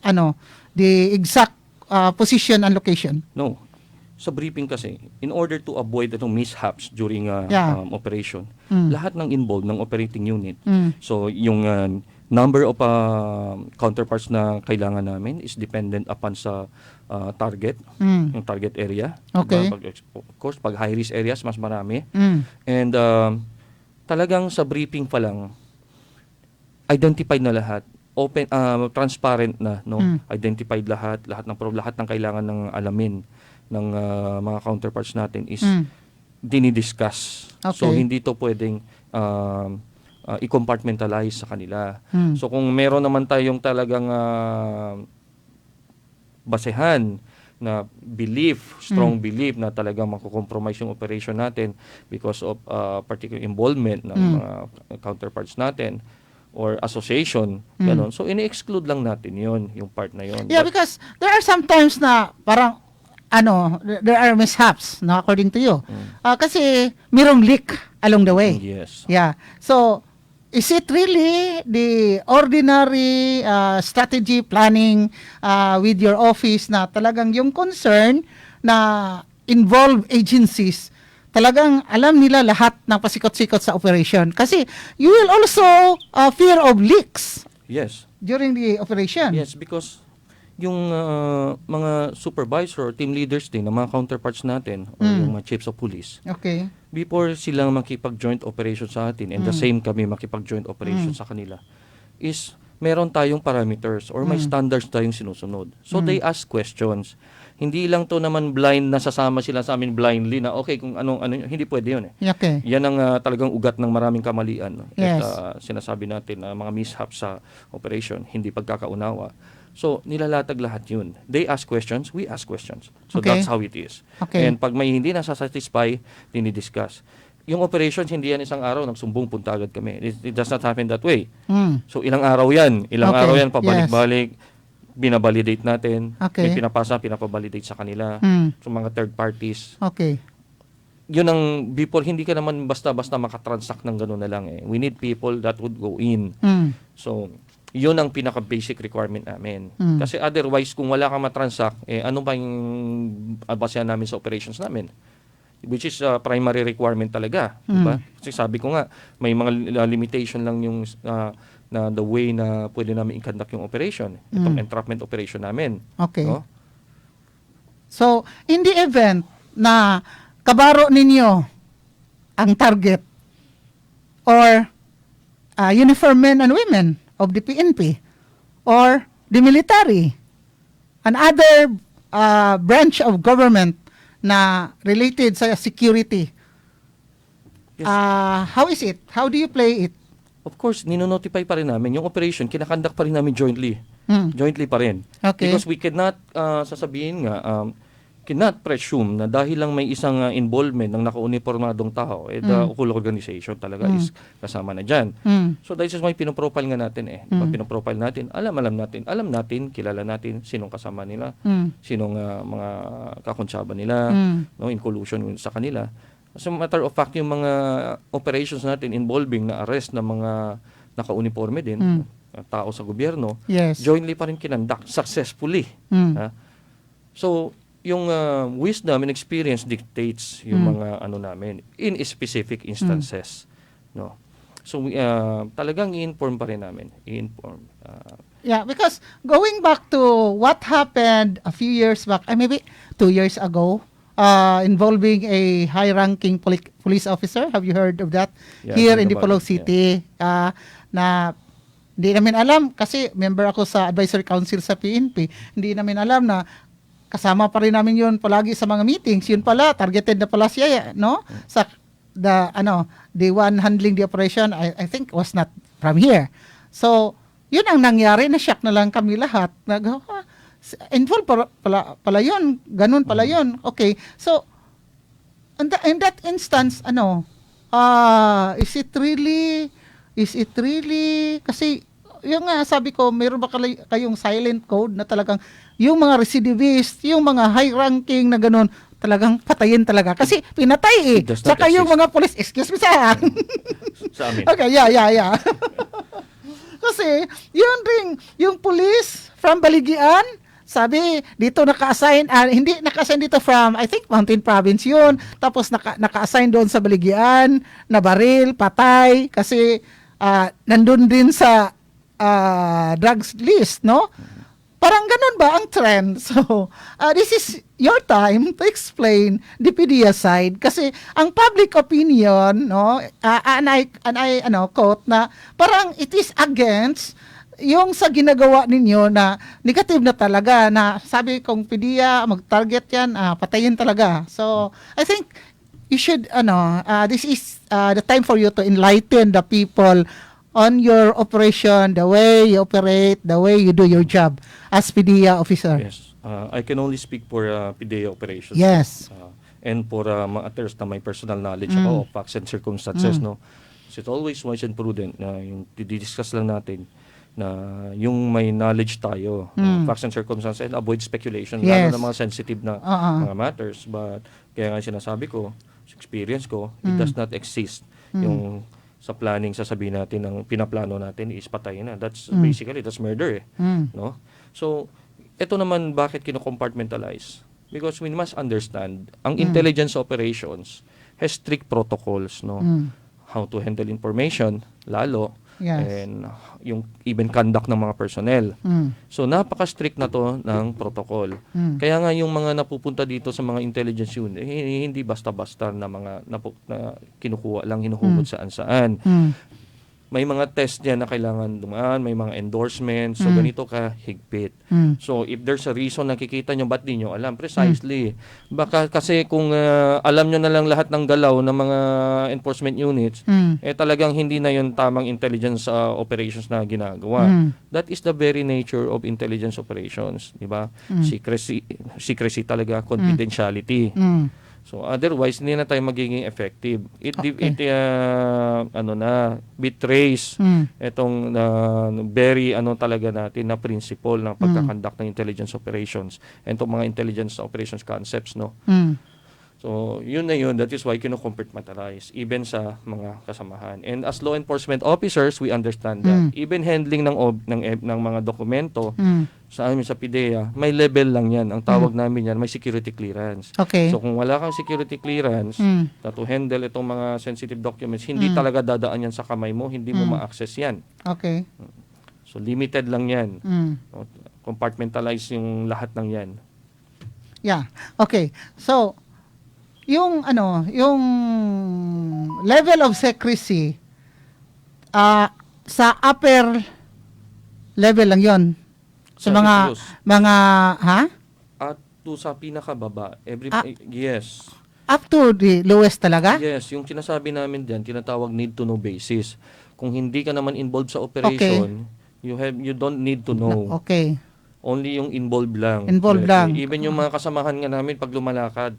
the exact position and location? No. Sa briefing kasi, in order to avoid itong mishaps during operation, lahat ng involved ng operating unit, so yung number of counterparts na kailangan namin is dependent upon sa target, yung target area. Okay. Of course, pag high-risk areas, mas marami. And talagang sa briefing pa lang, identified na lahat, open, transparent na, no? Identified lahat ng kailangan ng alamin ng mga counterparts natin is dinidiscuss. Okay. So, hindi to pwedeng i-compartmentalize sa kanila. So, kung meron naman tayong talagang basehan na belief, strong belief na talagang makukompromise yung operation natin because of particular involvement ng mga counterparts natin or association, ganun. So, ini-exclude lang natin yon yung part na yon. Yeah, because there are sometimes na parang there are mishaps, no, according to you. Kasi mayroong leak along the way. Yes. Yeah. So, is it really the ordinary strategy planning with your office na talagang yung concern na involved agencies, talagang alam nila lahat ng pasikot-sikot sa operation? Kasi you will also fear of leaks. Yes. During the operation. Yes, because yung mga supervisor, team leaders din, ng mga counterparts natin, or yung mga chiefs of police, Okay. before silang makipag-joint operation sa atin, and the same kami makipag-joint operation sa kanila, is meron tayong parameters or may standards tayong sinusunod. So they ask questions. Hindi lang to naman blind na sasama sila sa amin blindly na okay kung ano hindi pwede yun eh. Okay. Yan ang talagang ugat ng maraming kamalian. No? Yes. At sinasabi natin na mga mishaps sa operation, hindi pagkakaunawa. So, nilalatag lahat yun. They ask questions, we ask questions. So, Okay. that's how it is. Okay. And pag may hindi nasasatisfy, dinidiscuss. Yung operations, hindi yan isang araw, nagsumbong, punta agad kami. It does not happen that way. So, ilang araw yan. Ilang Okay. araw yan, pabalik-balik. Binabalidate natin. Okay. May pinapabalidate sa kanila. So, mga third parties. Okay. Yun ang, before, hindi ka naman basta-basta makatransact ng gano'n na lang eh. We need people that would go in. So, yun ang pinaka-basic requirement namin. Kasi otherwise, kung wala kang matransact, ano ba yung basehan namin sa operations namin? Which is primary requirement talaga. Diba? Kasi sabi ko nga, may mga limitation lang yung na the way na pwede namin i-conduct yung operation. Itong entrapment operation namin. Okay. No? So, in the event na kabaro ninyo ang target or uniformed men and women of the PNP or the military, another branch of government na related sa security. Yes. How is it? How do you play it? Of course, ninonotify pa rin namin. Yung operation, kinakandak pa rin namin jointly. Jointly pa rin. Okay. Because we cannot, sasabihin nga, cannot presume na dahil lang may isang involvement ng nakauniformadong tao, the whole organization talaga is kasama na dyan. So that is why pinoprofile nga natin Diba? Pinoprofile natin, alam natin, kilala natin sinong kasama nila, sinong mga kakonsyaba nila, no, in collusion sa kanila. As a matter of fact, yung mga operations natin involving na arrest ng mga naka-uniforme din, tao sa gobyerno, Yes. jointly pa rin kinandak successfully. Ha? So, yung wisdom and experience dictates yung mga ano namin in specific instances. No? So, talagang i-inform pa rin namin. I-inform. Yeah, because going back to what happened a few years back, maybe 2 years ago, involving a high-ranking police officer. Have you heard of that? Yeah, Here I in heard Dipolog about it, City. Na hindi namin alam kasi member ako sa advisory council sa PNP. Hindi namin alam na kasama pa rin namin yun palagi sa mga meetings. Yun pala, targeted na pala siya, no? Sa the one handling the operation, I think was not from here. So, yun ang nangyari, na-shock na lang kami lahat. Involved pala yun, ganun pala yun. Okay, so, in that instance, is it really, kasi, yung nga sabi ko, mayroon ba kayong silent code na talagang, yung mga recidivist, yung mga high-ranking na ganun, talagang patayin talaga. Kasi pinatay It does not Saka yung exist. mga police, excuse me sir. Sa amin. Okay, yeah. Kasi, yun ring, yung police from Baligian, sabi, dito naka-assign, hindi naka-assign dito from, I think, Mountain Province yun. Tapos naka-assign doon sa Baligian, na baril, patay, kasi nandun din sa drugs list, no? Parang ganun ba ang trend? So, this is your time to explain the PDEA side kasi ang public opinion, no, and I quote na parang it is against yung sa ginagawa ninyo na negative na talaga na sabi kong PDEA mag-target yan, patayin talaga. So, I think you should this is the time for you to enlighten the people on your operation, the way you operate, the way you do your job as PDEA officer. Yes. I can only speak for PDEA operations. Yes. And for matters na may personal knowledge ako of facts and circumstances, no? So it's always wise and prudent na yung didiscuss lang natin na yung may knowledge tayo, facts and circumstances, and avoid speculation, Yes. lalo na mga sensitive na mga matters. But kaya nga sinasabi ko, sa experience ko, it does not exist yung sa planning sasabihin natin ang pinaplano natin is patay na. That's basically that's murder no? So ito naman bakit kino-compartmentalize? Because we must understand ang intelligence operations has strict protocols, no? How to handle information lalo Yes. and yung even conduct ng mga personnel. So napaka-strict na to ng protocol. Kaya nga yung mga napupunta dito sa mga intelligence unit, hindi basta-basta na mga na kinukuha lang, hinuhulog saan-saan. May mga test diyan na kailangan dumaan, may mga endorsements, so ganito ka higpit. So if there's a reason nakikita nyo, ba't di nyo alam? Precisely. Baka kasi kung alam nyo na lang lahat ng galaw ng mga enforcement units, talagang hindi na yun tamang intelligence operations na ginagawa. That is the very nature of intelligence operations, di ba? Secrecy talaga, confidentiality. So otherwise hindi na tayo magiging effective. It betrays itong very talaga natin na principle ng pagkakandak ng intelligence operations and itong mga intelligence operations concepts, no. So yun na yun, that is why kino-compartmentalize even sa mga kasamahan. And as law enforcement officers, we understand that even handling ng mga dokumento sa amin sa PDEA, may level lang yan. Ang tawag namin yan, may security clearance. Okay. So kung wala kang security clearance na to handle itong mga sensitive documents, hindi talaga dadaan yan sa kamay mo, hindi mo ma-access yan. Okay. So limited lang yan. Compartmentalize yung lahat ng yan. Yeah. Okay. So, yung level of secrecy sa upper level lang yon. Sa mga, Recluse. ha? At to sa pinakababa, Ah. yes. Up to the lowest talaga? Yes, yung sinasabi namin diyan, tinatawag need to know basis. Kung hindi ka naman involved sa operation, you don't need to know. Okay. Only yung involved lang. Involved directly. lang. Even yung mga kasamahan nga namin pag lumalakad,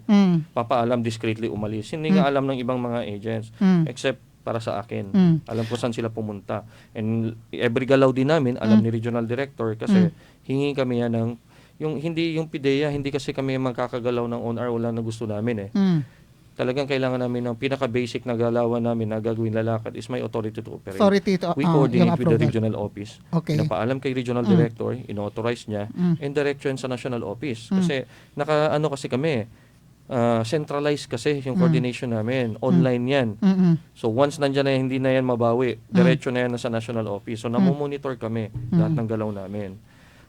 papaalam discreetly umalis. Hindi nga alam ng ibang mga agents. Except para sa akin. Alam ko saan sila pumunta. And every galaw din namin, alam ni regional director kasi hingi kami yan ng hindi yung PIDEA, hindi kasi kami magkakagalaw ng on our wala na gusto namin eh. Talagang kailangan namin ng pinaka-basic na galawan namin na gagawin lalakad is my authority to operate. Authority to, We yung coordinate with the approval. regional office. Okay. Napaalam kay regional director, inauthorize niya, and direction sa national office. Kasi kasi kami, centralized kasi yung coordination namin. Online yan. So once nandyan na hindi na yan mabawi, diretso na yan sa national office. So namomonitor kami lahat ng galaw namin.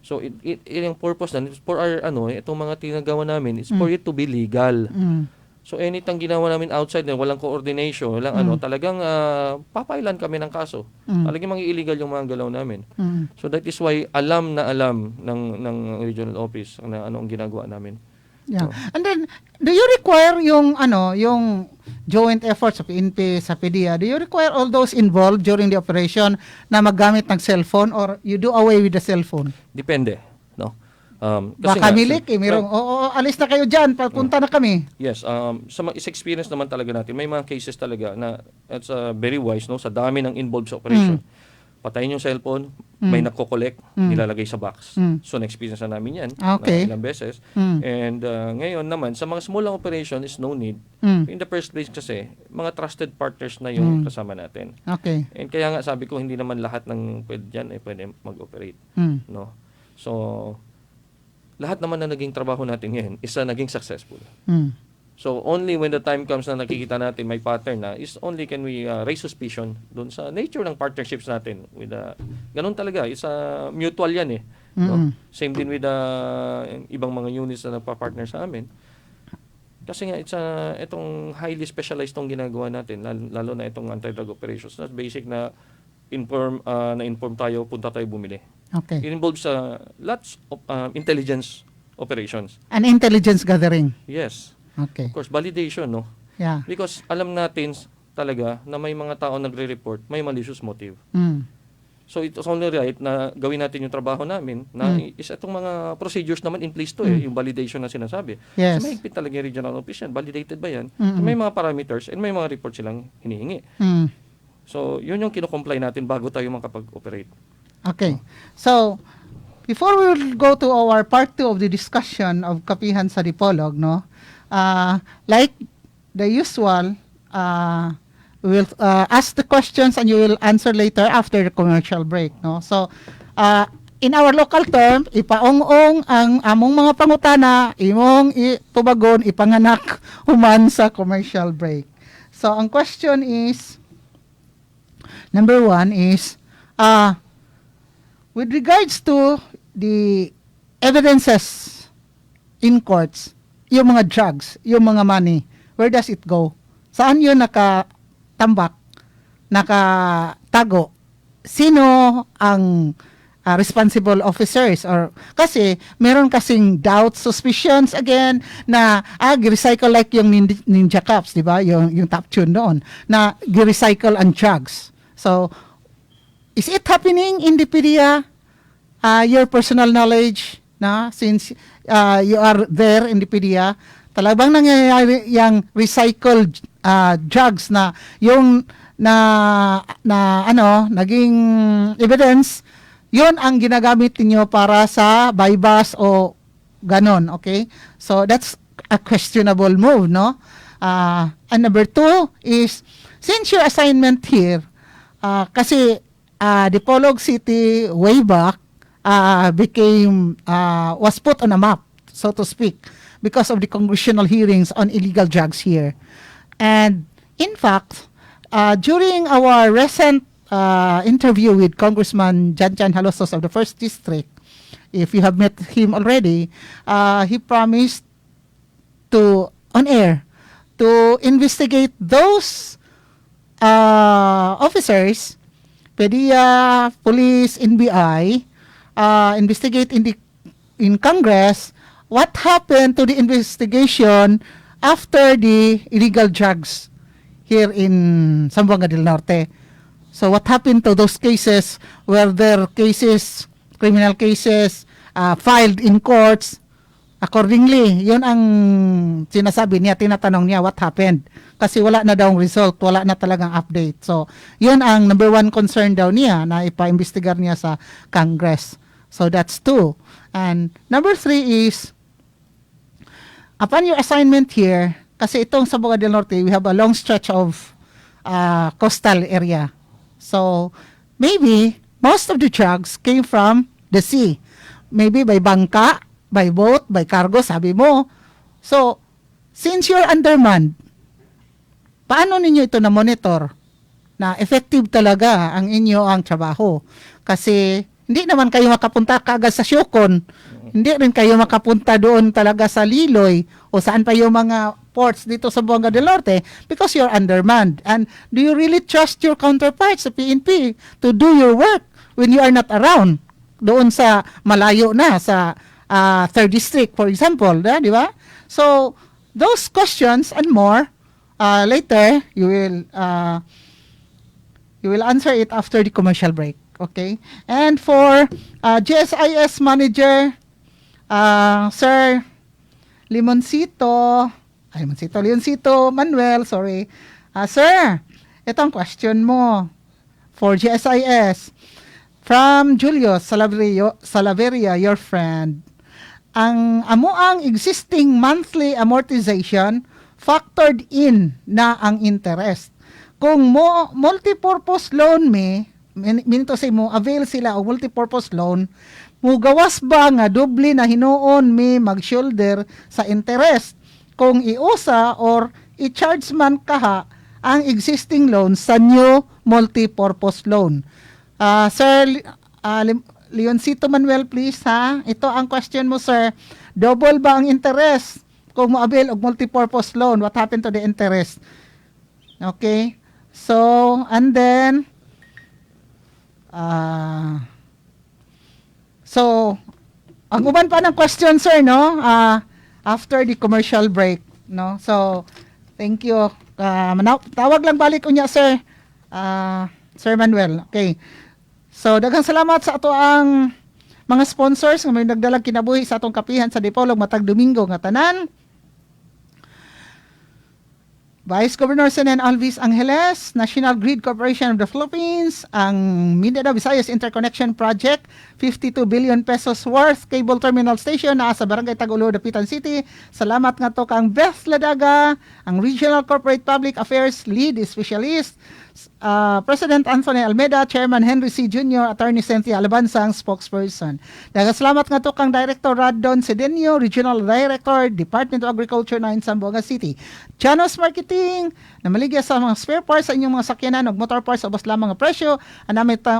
So yung purpose na for our itong mga tinagawa namin is for it to be legal. So anytime ginawa namin outside na walang coordination, walang talagang papailan kami ng kaso. Talagang mga illegal yung mga galaw namin. So that is why alam ng regional office na ano ang ginagawa namin. Yeah. And then, do you require yung joint efforts sa PNP, sa PDEA, do you require all those involved during the operation na maggamit ng cellphone or you do away with the cellphone? Depende, no? Baka milik merong, alis na kayo dyan, papunta na kami. Yes, sa experience naman talaga natin, may mga cases talaga na it's very wise, no? Sa dami ng involved sa operation. Patayin yung cellphone, may nagko-collect, nilalagay sa box. So, na-experience na namin yan Okay. na ilang beses. And ngayon naman, sa mga small lang operation is no need. In the first place kasi, mga trusted partners na yung kasama natin. Okay. And kaya nga sabi ko, hindi naman lahat ng pwede dyan pwede mag-operate. No? So, lahat naman na naging trabaho natin ngayon is naging successful. So, only when the time comes na nakikita natin may pattern na is only can we raise suspicion doon sa nature ng partnerships natin. Ganun talaga. It's mutual yan eh. No? Same din with ibang mga units na nagpa-partner sa amin. Kasi nga, itong highly specialized tong ginagawa natin, lalo na itong anti-drug operations. That's basic na na-inform tayo, punta tayo bumili. Okay. It involves lots of intelligence operations. An intelligence gathering. Yes. Okay. Of course, validation, no? Yeah. Because alam natin talaga na may mga tao nagre-report, may malicious motive. So it's only right na gawin natin yung trabaho namin na is itong mga procedures naman in place to yung validation na sinasabi. Yes. So mahigpit talaga yung regional office yan. Validated ba yan? So, may mga parameters and may mga reports silang hinihingi. So yun yung kino-comply natin bago tayo makapag-operate. Okay. So, before we will go to our part 2 of the discussion of Kapihan sa Dipolog, no? Like the usual, we will ask the questions and you will answer later after the commercial break, no? So, in our local term, ipaong-ong ang among mga pangutana, imong tubagon, ipanganak human sa commercial break. So, ang question is, number 1 is, with regards to the evidences in courts, yung mga drugs, yung mga money, where does it go? Saan yun nakatambak, nakatago? Sino ang responsible officers? Or kasi meron kasing doubts, suspicions again na gi-recycle like yung Ninja Cups, di ba? Yung top tune doon na gi-recycle ang drugs. So, is it happening in the PDEA? Your personal knowledge, na since you are there in the PDEA, talagang nangyayari yung recycled drugs na yung naging evidence, yun ang ginagamit niyo para sa bypass o ganon, okay? So that's a questionable move, no? And number 2 is, since your assignment here, kasi Dipolog City way back was put on a map, so to speak, because of the congressional hearings on illegal drugs here. And in fact, during our recent interview with Congressman Jan Halosos of the 1st District, if you have met him already, he promised on air to investigate those officers, PDEA, police, NBI, investigate in Congress, what happened to the investigation after the illegal drugs here in Zamboanga del Norte? So what happened to those cases? Were there cases, criminal cases, filed in courts? Accordingly, yun ang sinasabi niya, tinatanong niya what happened. Kasi wala na daw result, wala na talagang update. So, yun ang number one concern daw niya na ipa-investigar niya sa Congress. So, that's 2. And number 3 is, upon your assignment here, kasi itong sa Zamboanga del Norte, we have a long stretch of coastal area. So, maybe, most of the drugs came from the sea. Maybe by bangka, by boat, by cargo, sabi mo. So, since you're undermanned, paano ninyo ito na-monitor na effective talaga ang ang trabaho? Kasi, hindi naman kayo makapunta kaagad sa Siocon. Hindi rin kayo makapunta doon talaga sa Liloy o saan pa yung mga ports dito sa Zamboanga del Norte because you're undermanned. And do you really trust your counterparts sa PNP to do your work when you are not around? Doon sa malayo na, sa 3rd District, for example, di ba? So, those questions and more, later, you will answer it after the commercial break. Okay? And for GSIS Manager, Sir Leoncito Manuel, sorry. Sir, itong question mo for GSIS from Julius Salaveria, your friend. Ang amuang existing monthly amortization factored in na ang interest. Kung multipurpose loan minito say mo avail sila og multipurpose loan, mugawas ba nga doble na hinuon mag-shoulder sa interest kung iusa or i-charge man kaha ang existing loan sa new multipurpose loan. Sir Leoncito Manuel, please, ha? Ito ang question mo, sir. Double ba ang interest kung mo-avail og multipurpose loan? What happened to the interest? Okay? So, and then, so, ang uban pa ng question, sir, no? After the commercial break, no? So, thank you. Tawag lang balik unya, sir. Sir Manuel. Okay. So, daghang salamat sa ato ang mga sponsors nga may nagdalag kinabuhi sa atong kapihan sa Dipolog matag Domingo nga tanan. Vice Governor Senen Alvis Angeles, National Grid Corporation of the Philippines, ang Mindanao Visayas Interconnection Project, 52 billion pesos worth cable terminal station na sa Barangay Tagulo, Dapitan City. Salamat nga to kang Beth Ladaga, ang Regional Corporate Public Affairs Lead Specialist, President Anthony Almeida, Chairman Henry C. Jr., Attorney Cynthia Alabanza, ang spokesperson. Salamat nga to kang Director Radon Sedenio, Regional Director, Department of Agriculture na in Zamboanga City. Janos Marketing, na maligya sa mga spare parts sa inyong mga sakyanan o motor parts sa ubos lamang ang presyo,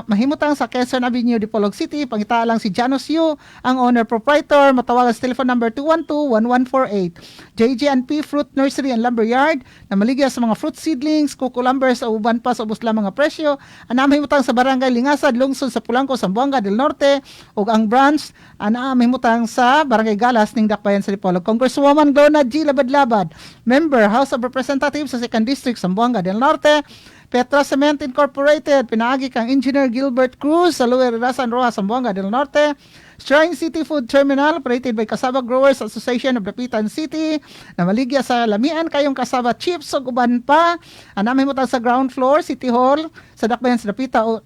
mahimutang sa Quezon Avenue, Dipolog City. Pangita lang si Janos Yu, ang owner-proprietor. Matawagan sa telephone number 212-1148. JJ&P Fruit Nursery and Lumberyard, na maligya sa mga fruit seedlings, cucumbers o uban pa sa ubos lamang ang presyo. Mahimutang sa Barangay Lingasad, Lungsod sa Pulangco, Zamboanga del Norte, ug ang branch mahimutang sa Barangay Galas ning Dakbayan sa Dipolog. Congresswoman Glona G. Labad-Labad, Member House of Representatives sa 2nd District, Zamboanga del Norte. Petra Cement Incorporated, pinaagi kang Engineer Gilbert Cruz sa Lower Rasan Rojas, Zamboanga del Norte. Shrine City Food Terminal, operated by Kasaba Growers Association of Dapitan City, na maligya sa lamian kayong kasaba chips o uban pa. Namin mo sa ground floor, City Hall, sa Dakbayan sa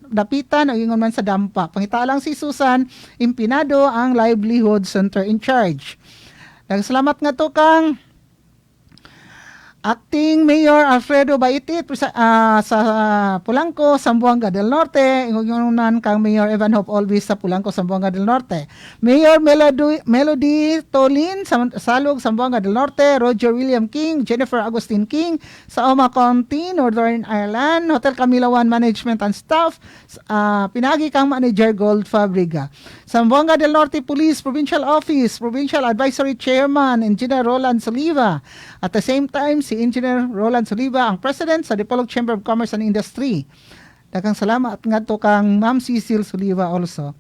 Dapitan o ingon man sa Dampa. Pangita lang si Susan Impinado, ang Livelihood Center in charge. Salamat nga to kang Acting Mayor Alfredo Baitit sa Pulangco, Zamboanga del Norte. Ingunan kang Mayor Evan Hope Olvis sa Pulangco, Zamboanga del Norte. Mayor Melody Tolin sa Salog, Zamboanga del Norte. Roger William King, Jennifer Agustin King sa Oma County, Northern Ireland. Hotel Camila One Management and Staff. Pinagi kang Manager Gold Fabriga. Zamboanga del Norte Police Provincial Office, Provincial Advisory Chairman, Engineer Roland Soliva. At the same time, si Engineer Roland Soliva, ang President sa Dipolog Chamber of Commerce and Industry. Daghang salamat nga to kang Ma'am Cecil Soliva also.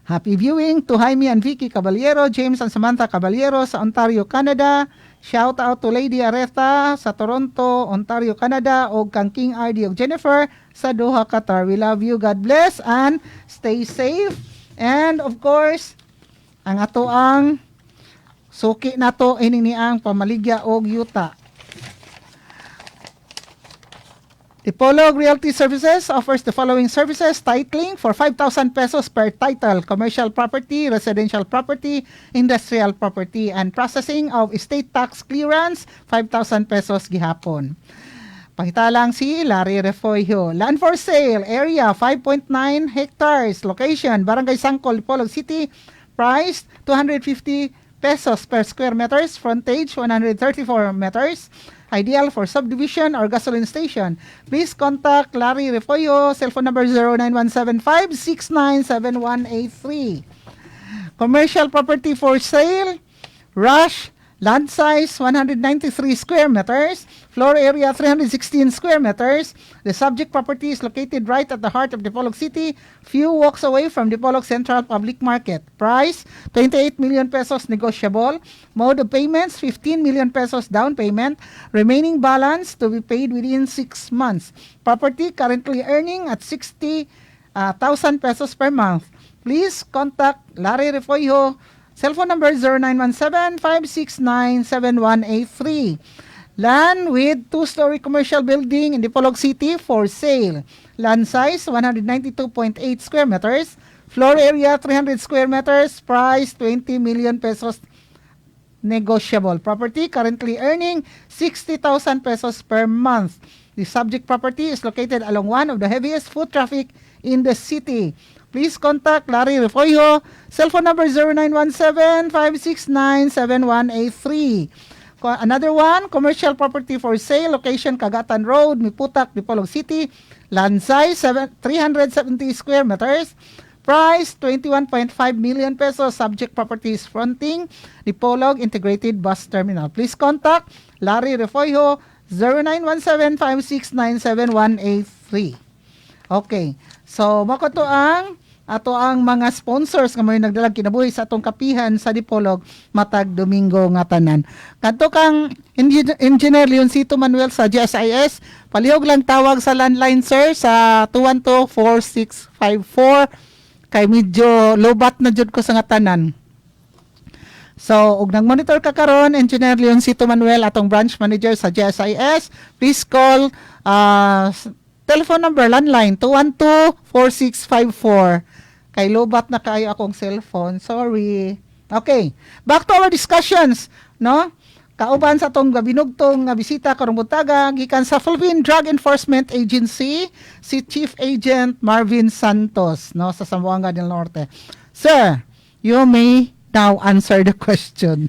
Happy viewing to Jaime and Vicky Caballero, James and Samantha Caballero sa Ontario, Canada. Shout out to Lady Aretha sa Toronto, Ontario, Canada, o kang King RD of Jennifer sa Doha, Qatar. We love you. God bless and stay safe. And of course, ang ato ang suki nato ini ni ang pamaligya og yuta. Dipolog Realty Services offers the following services: titling for 5,000 pesos per title, commercial property, residential property, industrial property, and processing of estate tax clearance, 5,000 pesos gihapon. Pakita lang si Larry Refoyo. Land for sale, area 5.9 hectares, location Barangay Sangkol, Dipolog City, price 250 pesos per square meters, frontage 134 meters. Ideal for subdivision or gasoline station. Please contact Larry Refoyo, cellphone number 0917-569-7183. Commercial property for sale, Rush, land size 193 square meters, floor area 316 square meters. The subject property is located right at the heart of Dipolog City, few walks away from Dipolog Central Public Market. Price, 28 million pesos negotiable. Mode of payments, 15 million pesos down payment. Remaining balance to be paid within 6 months. Property currently earning at 60,000 pesos per month. Please contact Larry Refoyo, cellphone number 0917-569-7183. Land with 2-story commercial building in Dipolog City for sale. Land size 192.8 square meters. Floor area 300 square meters. Price 20 million pesos negotiable. Property currently earning 60,000 pesos per month. The subject property is located along one of the heaviest foot traffic in the city. Please contact Larry Refoyo, cellphone number 0917-569-7183. Another one, commercial property for sale, location Cagatan Road, Miputak, Dipolog City. Land size 370 square meters. Price 21.5 million pesos. Subject property is fronting Dipolog Integrated Bus Terminal. Please contact Larry Refoyo, 0917-569-7183. Okay. So, makoto ang ato ang mga sponsors nga may nagdalag kinabuhi sa atong kapihan sa Dipolog matag Domingo nga tanan. Kadto kang Engineer Leoncito Manuel sa GSIS, palihog lang tawag sa landline sir sa 212-4654 kay medyo lobat na jud ko sa nga tanan. So, ug nang monitor ka karon, Engineer Leoncito Manuel atong branch manager sa GSIS, please call telephone number, landline, 212-4654. Kay lobat na kayo akong cellphone. Sorry. Okay. Back to our discussions. No? Kauban sa itong binugtong nga bisita karong buntaga, gikan sa Philippine Drug Enforcement Agency, si Chief Agent Marvin Santos, no, sa Zamboanga del Norte. Sir, you may now answer the question.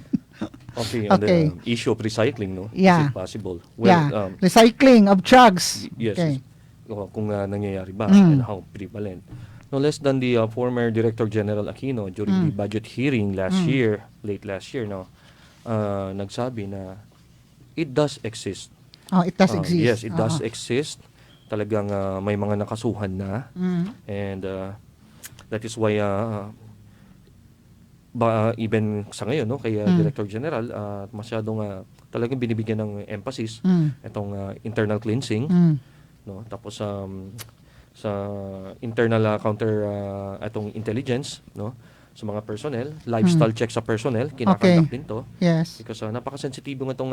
Okay, on Okay. the issue of recycling, no? Yeah. Is it possible? Well, Yeah. Recycling of drugs. yes. Okay. Kung nangyayari ba and how prevalent. No less than the former Director General Aquino during the budget hearing late last year, no, nagsabi na it does exist. Oh, it does exist. Yes, it does exist. Talagang may mga nakasuhan na. And that is why even sa ngayon, no, kay Director General, masyadong talagang binibigyan ng emphasis itong internal cleansing. No, tapos sa internal counter atong intelligence, no, sa mga personnel, lifestyle check sa personnel kinakandak din to. Yes. Because napaka-sensitibo ng itong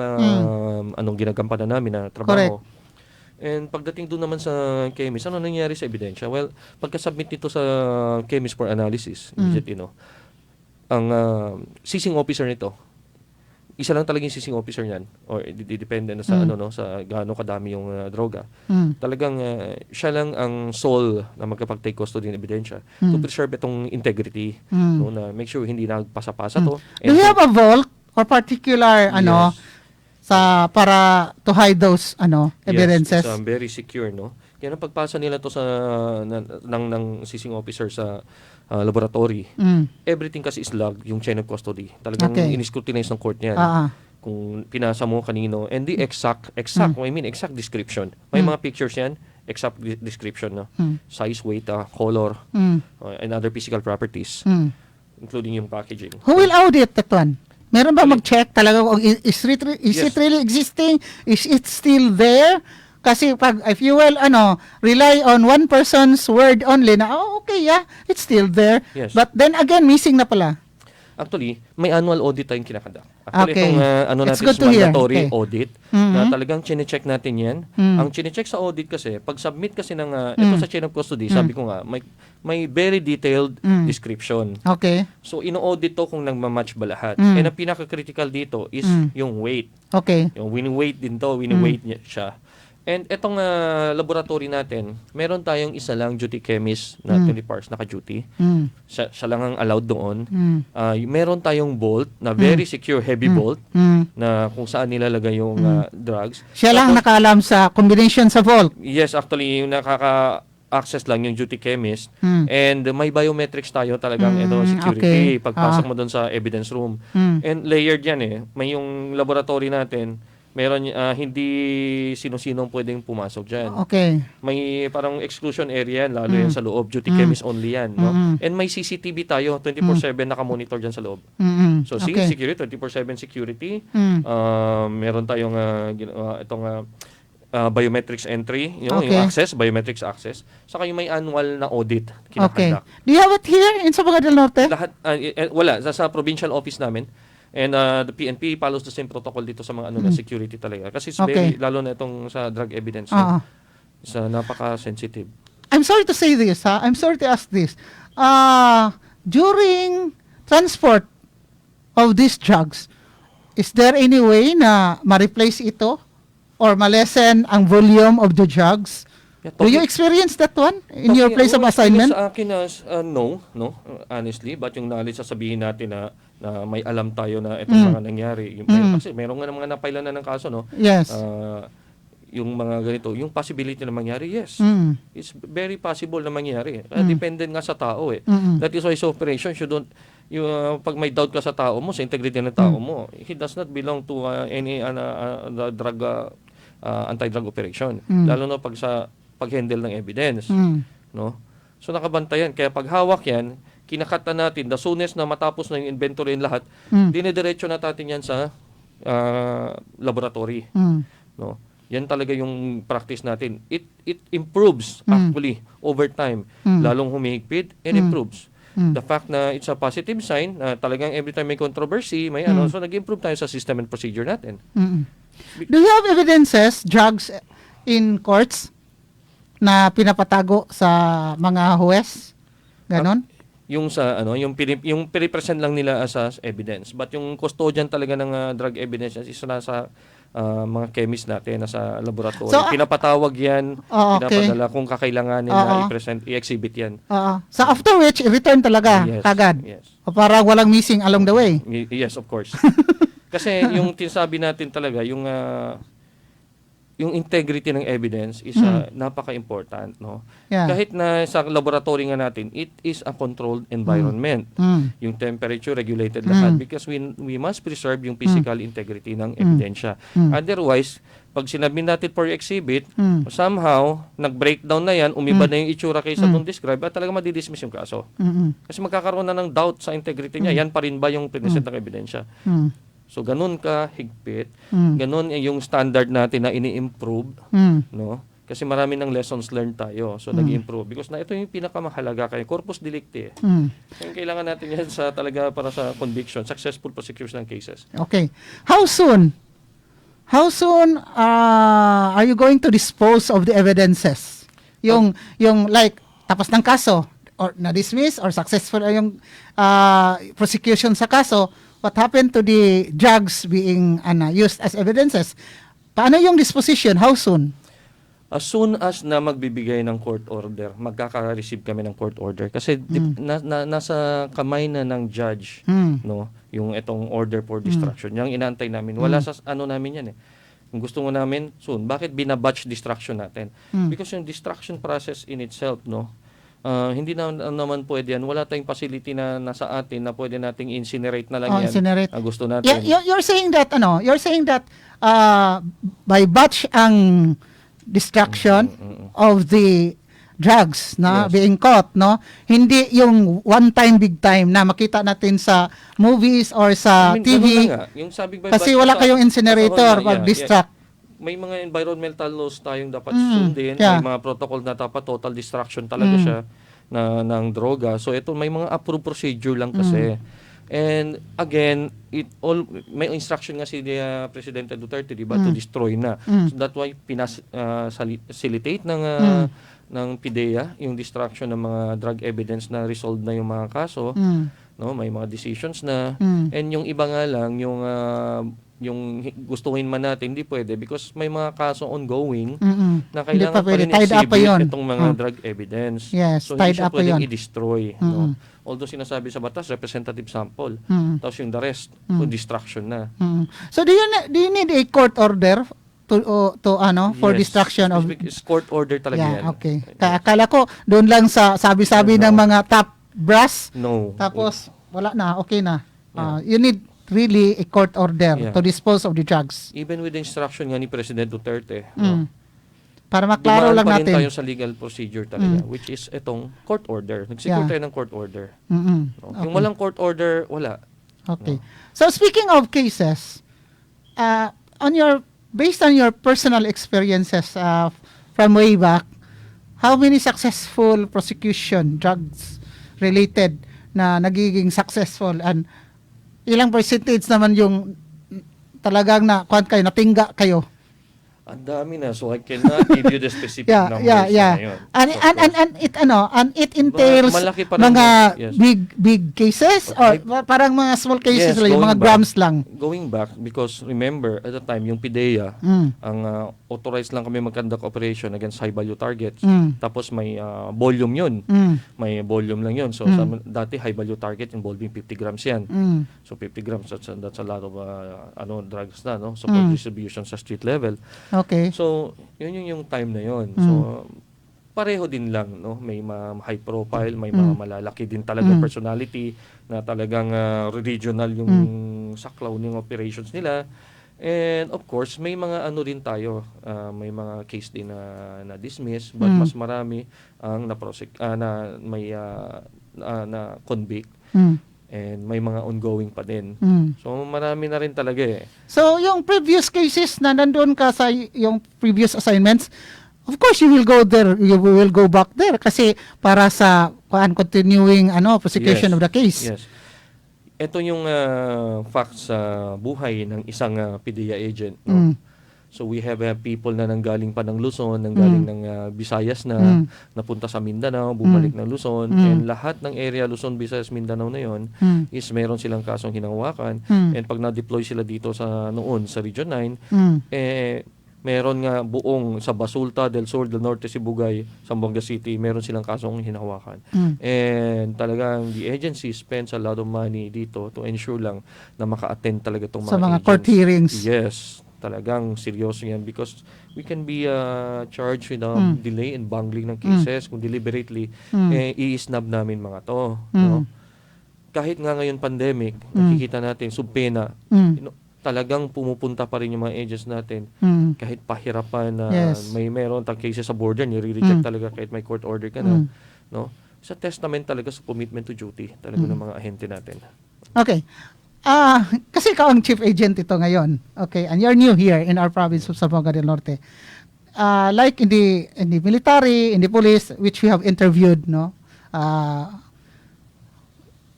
anong ginagampanan namin na trabaho. Correct. And pagdating doon naman sa chemist, ano nangyari sa ebidensya? Well, pagka-submit nito sa chemist for analysis, immediately, no, ang seizing officer nito, isa lang talagang seizing officer niyan, or depende na sa sa gaano kadami yung droga. Talagang siya lang ang sole na magkapag-take custody ng ebidensya to preserve itong integrity, no, na make sure hindi nagpasa-pasa to. Do you have a vault or particular Yes. sa para to hide those evidences? Yes, it's very secure, no. Kaya nang pagpasa nila to sa ng seizing officer sa laboratory, everything kasi is logged, yung chain of custody. Talagang in-scrutinize ng court niyan. Kung pinasa mo kanino, and the exact, I mean exact description. May mga pictures yan, exact description, no? Mm. Size, weight, color, Mm. and other physical properties, Mm. including yung packaging. Who will audit that one? Meron ba Actually- mag-check talaga kung is Yes. it really existing? Is it still there? Kasi pag if you will rely on one person's word only na okay, yeah, it's still there. Yes. But then again, missing na pala. Actually, may annual audit tayong kinakada. Actually, Okay. itong It's natin good is to hear. mandatory Okay. audit Mhm. na talagang chine-check natin yan. Mm. Ang chine-check sa audit kasi, pag submit kasi ng, ito sa chain of custody, sabi ko nga, may very detailed Mm. description. Okay. So, ino-audit to kung nagmamatch ba lahat. Mm. And ang pinaka-critical dito is yung weight. Okay. Yung wini-weight din to, wini-weight niya siya. And etong laboratory natin, meron tayong isa lang duty chemist na 24 hours naka-duty. Mm. Siya lang ang allowed doon. Mm. Meron tayong bolt na very secure, heavy bolt Mm. na kung saan nilalagay yung drugs. Siya lang Tapos- nakaalam sa combination sa vault. Yes, actually, yung nakaka-access lang yung duty chemist. Mm. And may biometrics tayo talagang ito Okay. security. Pagpasok mo doon sa evidence room. Mm. And layered yan eh. May yung laboratory natin, meron hindi sino-sinong pwedeng pumasok dyan. Okay. May parang exclusion area yan, lalo yan sa loob. Duty chemist only yan. No? And may CCTV tayo, 24/7 naka-monitor dyan sa loob. Mm-mm. So, Okay. security, 24/7 security. Mm. Meron tayong itong biometrics entry, Okay. yung access, biometrics access. Saka yung may annual na audit Okay. kinakandak. Do you have it here in Sabanga del Norte? Lahat, wala, sa provincial office namin. And the PNP follows the same protocol dito sa mga na security talaga. Kasi it's Okay. lalo na itong sa drug evidence. Oo. Sa napaka-sensitive. I'm sorry to say this, ha? I'm sorry to ask this. During transport of these drugs, is there any way na ma-replace ito or ma-lessen ang volume of the drugs? Yeah, Do you experience that one in your place of assignment? Sa akin, no, honestly. But yung knowledge, sasabihin natin na may alam tayo na itong mga nangyari. Kasi meron nga ng mga napailan na ng kaso, no? Yes. Yung mga ganito, yung possibility na mangyari, yes. Mm. It's very possible na mangyari. Dependent nga sa tao eh. Mm-mm. That is why sa operation, pag may doubt ka sa tao mo, sa integrity ng tao mo, he does not belong to any drug, anti-drug operation. Lalo na pag-handle ng evidence. Mm. No? So nakabantayan. Kaya pag hawak yan, kinakata natin, the soonest na matapos na yung inventory and lahat, dinidiretso na natin yan sa laboratory. Mm. No? Yan talaga yung practice natin. It improves actually over time. Lalong humihigpit and improves. The fact na it's a positive sign na talagang every time may controversy, may so nag-improve tayo sa system and procedure natin. Mm-mm. Do you have evidences, drugs in courts na pinapatago sa mga huwes? Ganon? Yung sa yung pinipresent lang nila as evidence, but yung custodian talaga ng drug evidence is nasa mga chemist natin nasa laboratory. So, pinapatawag yan, okay. pinapadala kung kakailanganin na i-exhibit yan. So after which, return talaga, Yes, kagad. yes. O para walang missing along the way. Yes, of course. Kasi yung tinasabi natin talaga, yung integrity ng evidence is napaka-important, no? Yeah. Kahit na sa laboratory nga natin, it is a controlled environment. Yung temperature regulated lahat because we must preserve yung physical integrity ng ebidensya. Otherwise, pag sinabi natin for exhibit, somehow nag-breakdown na yan, umiba na yung itsura kaysa nung describe at talaga madidismiss yung kaso. Kasi magkakaroon na ng doubt sa integrity niya, yan pa rin ba yung present ng ebidensya? So ganun ka higpit, ganun yung standard natin na ini-improve, no? Kasi marami ng lessons learned tayo. So nag-improve because na ito yung pinakamahalaga kay corpus delicti. Kaya kailangan natin yan sa talaga para sa conviction, successful prosecution ng cases. Okay. How soon are you going to dispose of the evidences? Yung like tapos ng kaso or na-dismiss or successful yung prosecution sa kaso, what happened to the drugs being used as evidences? Paano yung disposition? How soon? As soon as na magbibigay ng court order, magkaka-receive kami ng court order kasi nasa kamay na ng judge, no, yung itong order for destruction. Yung inaantay namin. Wala sa namin yan eh. Kung gusto mo namin soon, bakit binabatch destruction natin? Because yung destruction process in itself, no, hindi naman pwede yan. Wala tayong facility na nasa atin na pwede nating incinerate na lang yan. Incinerate. Gusto natin. You're saying that by batch ang destruction of the drugs na being caught, no? Hindi yung one time big time na makita natin sa movies or sa I mean, TV. ganun na nga. Yung sabi ba, Kasi wala kayong incinerator pag distract. May mga environmental laws tayong dapat sundin, yeah. may mga protocol na dapat total destruction talaga siya ng droga. So ito may mga approved procedure lang kasi. And again, may instruction nga si Presidente Duterte, di ba, to destroy na. So that's why facilitate ng PIDEA yung destruction ng mga drug evidence na resolved na yung mga kaso. No, may mga decisions na. And yung iba nga lang yung gustuhin man natin, hindi pwede because may mga kaso ongoing na kailangan pa rin exhibit itong mga drug evidence. Yes, so hindi siya pwedeng yun. i-destroy. No? Although sinasabi sa batas, representative sample. Tapos yung the rest, destruction na. So do you need a court order for Yes, destruction of specific court order talaga yan. Okay. Akala ko doon lang sa sabi-sabi ng mga top brass. No. Tapos wala na, okay na. You need really a court order to dispose of the drugs. Even with the instruction nga ni President Duterte, Para maklaro lang dumaan pa rin natin. tayo sa legal procedure talaga, which is itong court order. Nagsecure tayo ng court order. No? Yung walang court order, wala. Okay. So speaking of cases, based on your personal experiences from way back, how many successful prosecution drugs related na nagiging successful, and ilang percentage naman yung talagang natingga kayo? Ang dami na, so I cannot give you the specific numbers na yun. And it entails Malaki pa rin mga yun. Yes. big cases or parang mga small cases lang, yung mga grams lang. Going back, because remember, at the time, yung PIDEA, ang authorized lang kami mag-conduct operation against high value targets. Tapos may volume yun. May volume lang yun. So dati high value target involving 50 grams yan. So 50 grams, that's a lot of drugs na, no? So for distribution sa street level. Okay. So, yun yung time na yun. So, pareho din lang, no? May high profile, may mga malalaki din talagang personality na talagang regional yung saklaw ng operations nila. And of course, may mga din tayo, may mga case din na dismiss, but mas marami ang na convict. And may mga ongoing pa din. So, marami na rin talaga eh. So, yung previous cases na nandun ka sa yung previous assignments, of course, you will go there, you will go back there kasi para sa continuing prosecution of the case. Yes. Ito yung facts sa buhay ng isang PIDEA agent. No? So we have people na nanggaling pa ng Luzon, nanggaling ng Visayas na napunta sa Mindanao, bumalik ng Luzon, and lahat ng area Luzon, Visayas, Mindanao na yon is meron silang kasong hinahawakan. And pag na-deploy sila dito sa Region 9, meron nga buong sa Basulta, Del Sur, Del Norte, Sibugay, Zamboanga City, meron silang kasong hinahawakan. And talagang the agency spends a lot of money dito to ensure lang na maka-attend talaga itong mga sa mga agents. court hearings. Yes, talagang seryoso yan because we can be charged with delay and bungling ng cases kung deliberately i-snub namin mga to. No? Kahit nga ngayon pandemic, nakikita natin subpena, talagang pumupunta pa rin yung mga agents natin kahit pahirapan na meron tang cases sa border, nire-reject talaga kahit may court order ka na. No? Sa testament talaga sa commitment to duty talaga ng mga ahente natin. Okay. Kasi ikaw ang chief agent ito ngayon. Okay, and you're new here in our province of Zamboanga del Norte. Like in the military, in the police, which we have interviewed, no?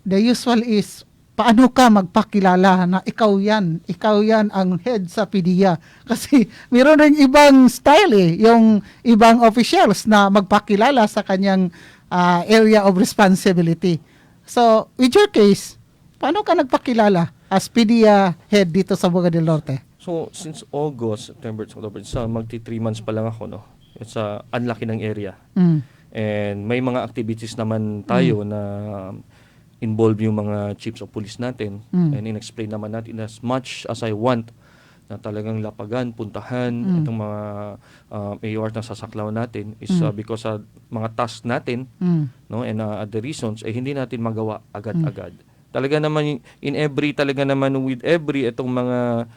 The usual is paano ka magpakilala na ikaw yan ang head sa PIDEA. Kasi meron rin ibang style yung ibang officials na magpakilala sa kanyang area of responsibility. So, with your case, paano ka nagpakilala as PIDEA head dito sa Zamboanga del Norte? So, since August, September, October, magti 3 months pa lang ako, no? It's ang laki ng area. And may mga activities naman tayo na involve yung mga chiefs of police natin. And in-explain naman natin as much as I want na talagang lapagan, puntahan itong mga AOR na sasaklaw natin is because sa mga tasks natin, no, and the reasons hindi natin magawa agad-agad. Talaga naman with every itong mga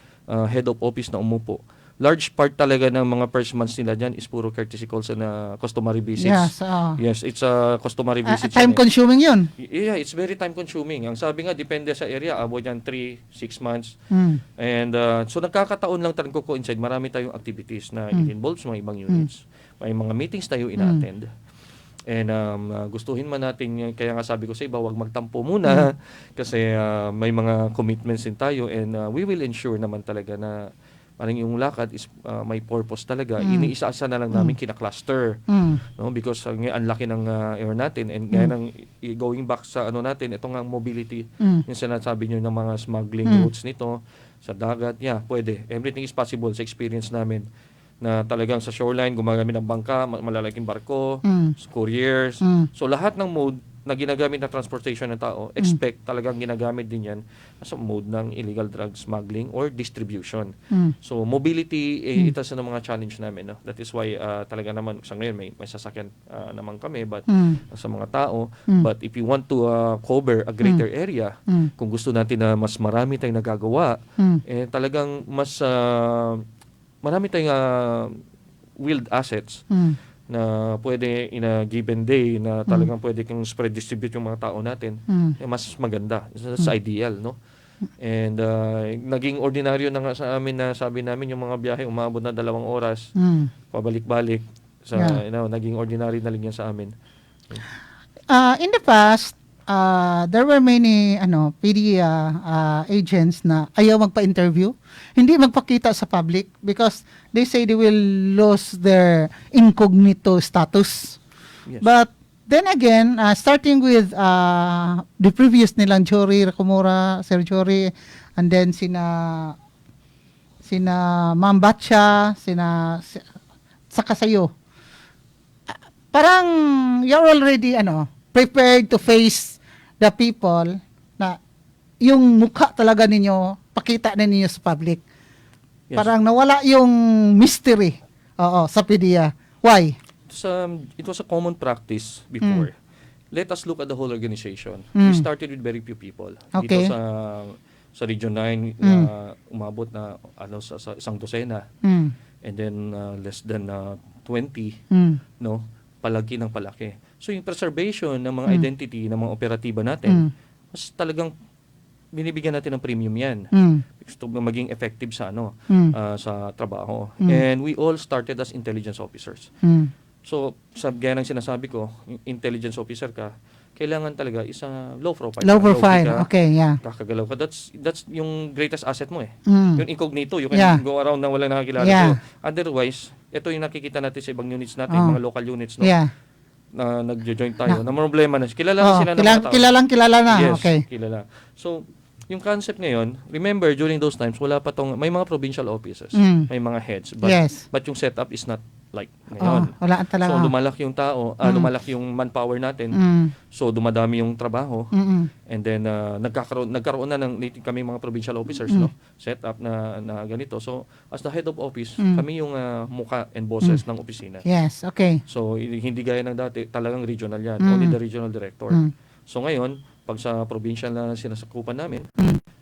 head of office na umupo, large part talaga ng mga first months nila dyan is puro courtesy calls and customary visits. Yes, it's a customary visits. Time consuming yun. Yeah, it's very time consuming. Ang sabi nga, depende sa area, abot yan 3-6 months. And so nagkakataon lang talaga ko inside, marami tayong activities na it-involves mga ibang units. May mga meetings tayo ina-attend. And gustuhin man natin, kaya nga sabi ko sa iba, huwag magtampo muna kasi may mga commitments din tayo, and we will ensure naman talaga na parang yung lakad is may purpose talaga. Iniisa-isa na lang namin kina-cluster. No? Because ang laki ng air natin, and ngayon going back sa ano natin, ito nga mobility, yung sinasabi nyo ng mga smuggling routes nito sa dagat, pwede. Everything is possible sa experience namin, na talagang sa shoreline gumagamit ng bangka, malalaking barko, couriers. So lahat ng mode na ginagamit na transportation ng tao, expect talagang ginagamit din yan sa mode ng illegal drug smuggling or distribution. So mobility, ito sa mga challenge namin. No? That is why talaga naman sa ngayon may sasakyan naman kami, but sa mga tao. But if you want to cover a greater area, kung gusto natin na mas marami tayong nagagawa, talagang mas marami tayong wheeled assets na pwede in a given day na talagang pwede kang spread distribute yung mga tao natin, mas maganda. That's ideal, no? And naging ordinaryo na nga sa amin na sabi namin yung mga biyahe umabot na 2 oras, pabalik-balik. Sa, naging ordinary na lang yan sa amin. In the past, there were many PDEA agents na ayaw magpa-interview, hindi magpakita sa public because they say they will lose their incognito status. Yes. But then again, starting with the previous nilang Jory Racomora, Sir Jory, and then sina Ma'am Batcha, saka sayo, parang you're already prepared to face the people na yung mukha talaga ninyo, pakita na ninyo sa public. Yes. Parang nawala yung mystery sa PDEA. Why? It was a common practice before. Let us look at the whole organization. We started with very few people. Okay. Dito sa Region 9, umabot na sa isang dosena. And then less than 20, no? Palagi ng palaki. So yung preservation ng mga identity ng mga operatiba natin, mas talagang binibigyan natin ng premium yan. Gusto maging effective sa sa trabaho. And we all started as intelligence officers. So gaya ng sinasabi ko, intelligence officer ka, kailangan talaga isa low profile. Low profile. Okay, yeah. Kakagalaw ka. That's yung greatest asset mo eh. Mm. Yung incognito, you can go around na wala nakakilala Yeah. sa'yo. Otherwise, ito yung nakikita natin sa ibang units natin, mga local units, no? Yeah. Na nagjo-join tayo. Na problema na. Kilala na sila ng mga tao. Kilala na. Yes, Okay. kilala. So, yung concept ngayon, remember, during those times, wala pa may mga provincial offices, may mga heads, but yung setup is not like ngayon. Wala talaga. So, lumalaki yung tao, lumalaki yung manpower natin, so dumadami yung trabaho, and then nagkaroon na ng kami mga provincial officers, no? Setup na ganito. So, as the head of office, kami yung muka and bosses ng opisina. Yes, okay. So, hindi gaya ng dati, talagang regional yan. Only the regional director. So, ngayon, pag sa provincial na sinasakupan namin,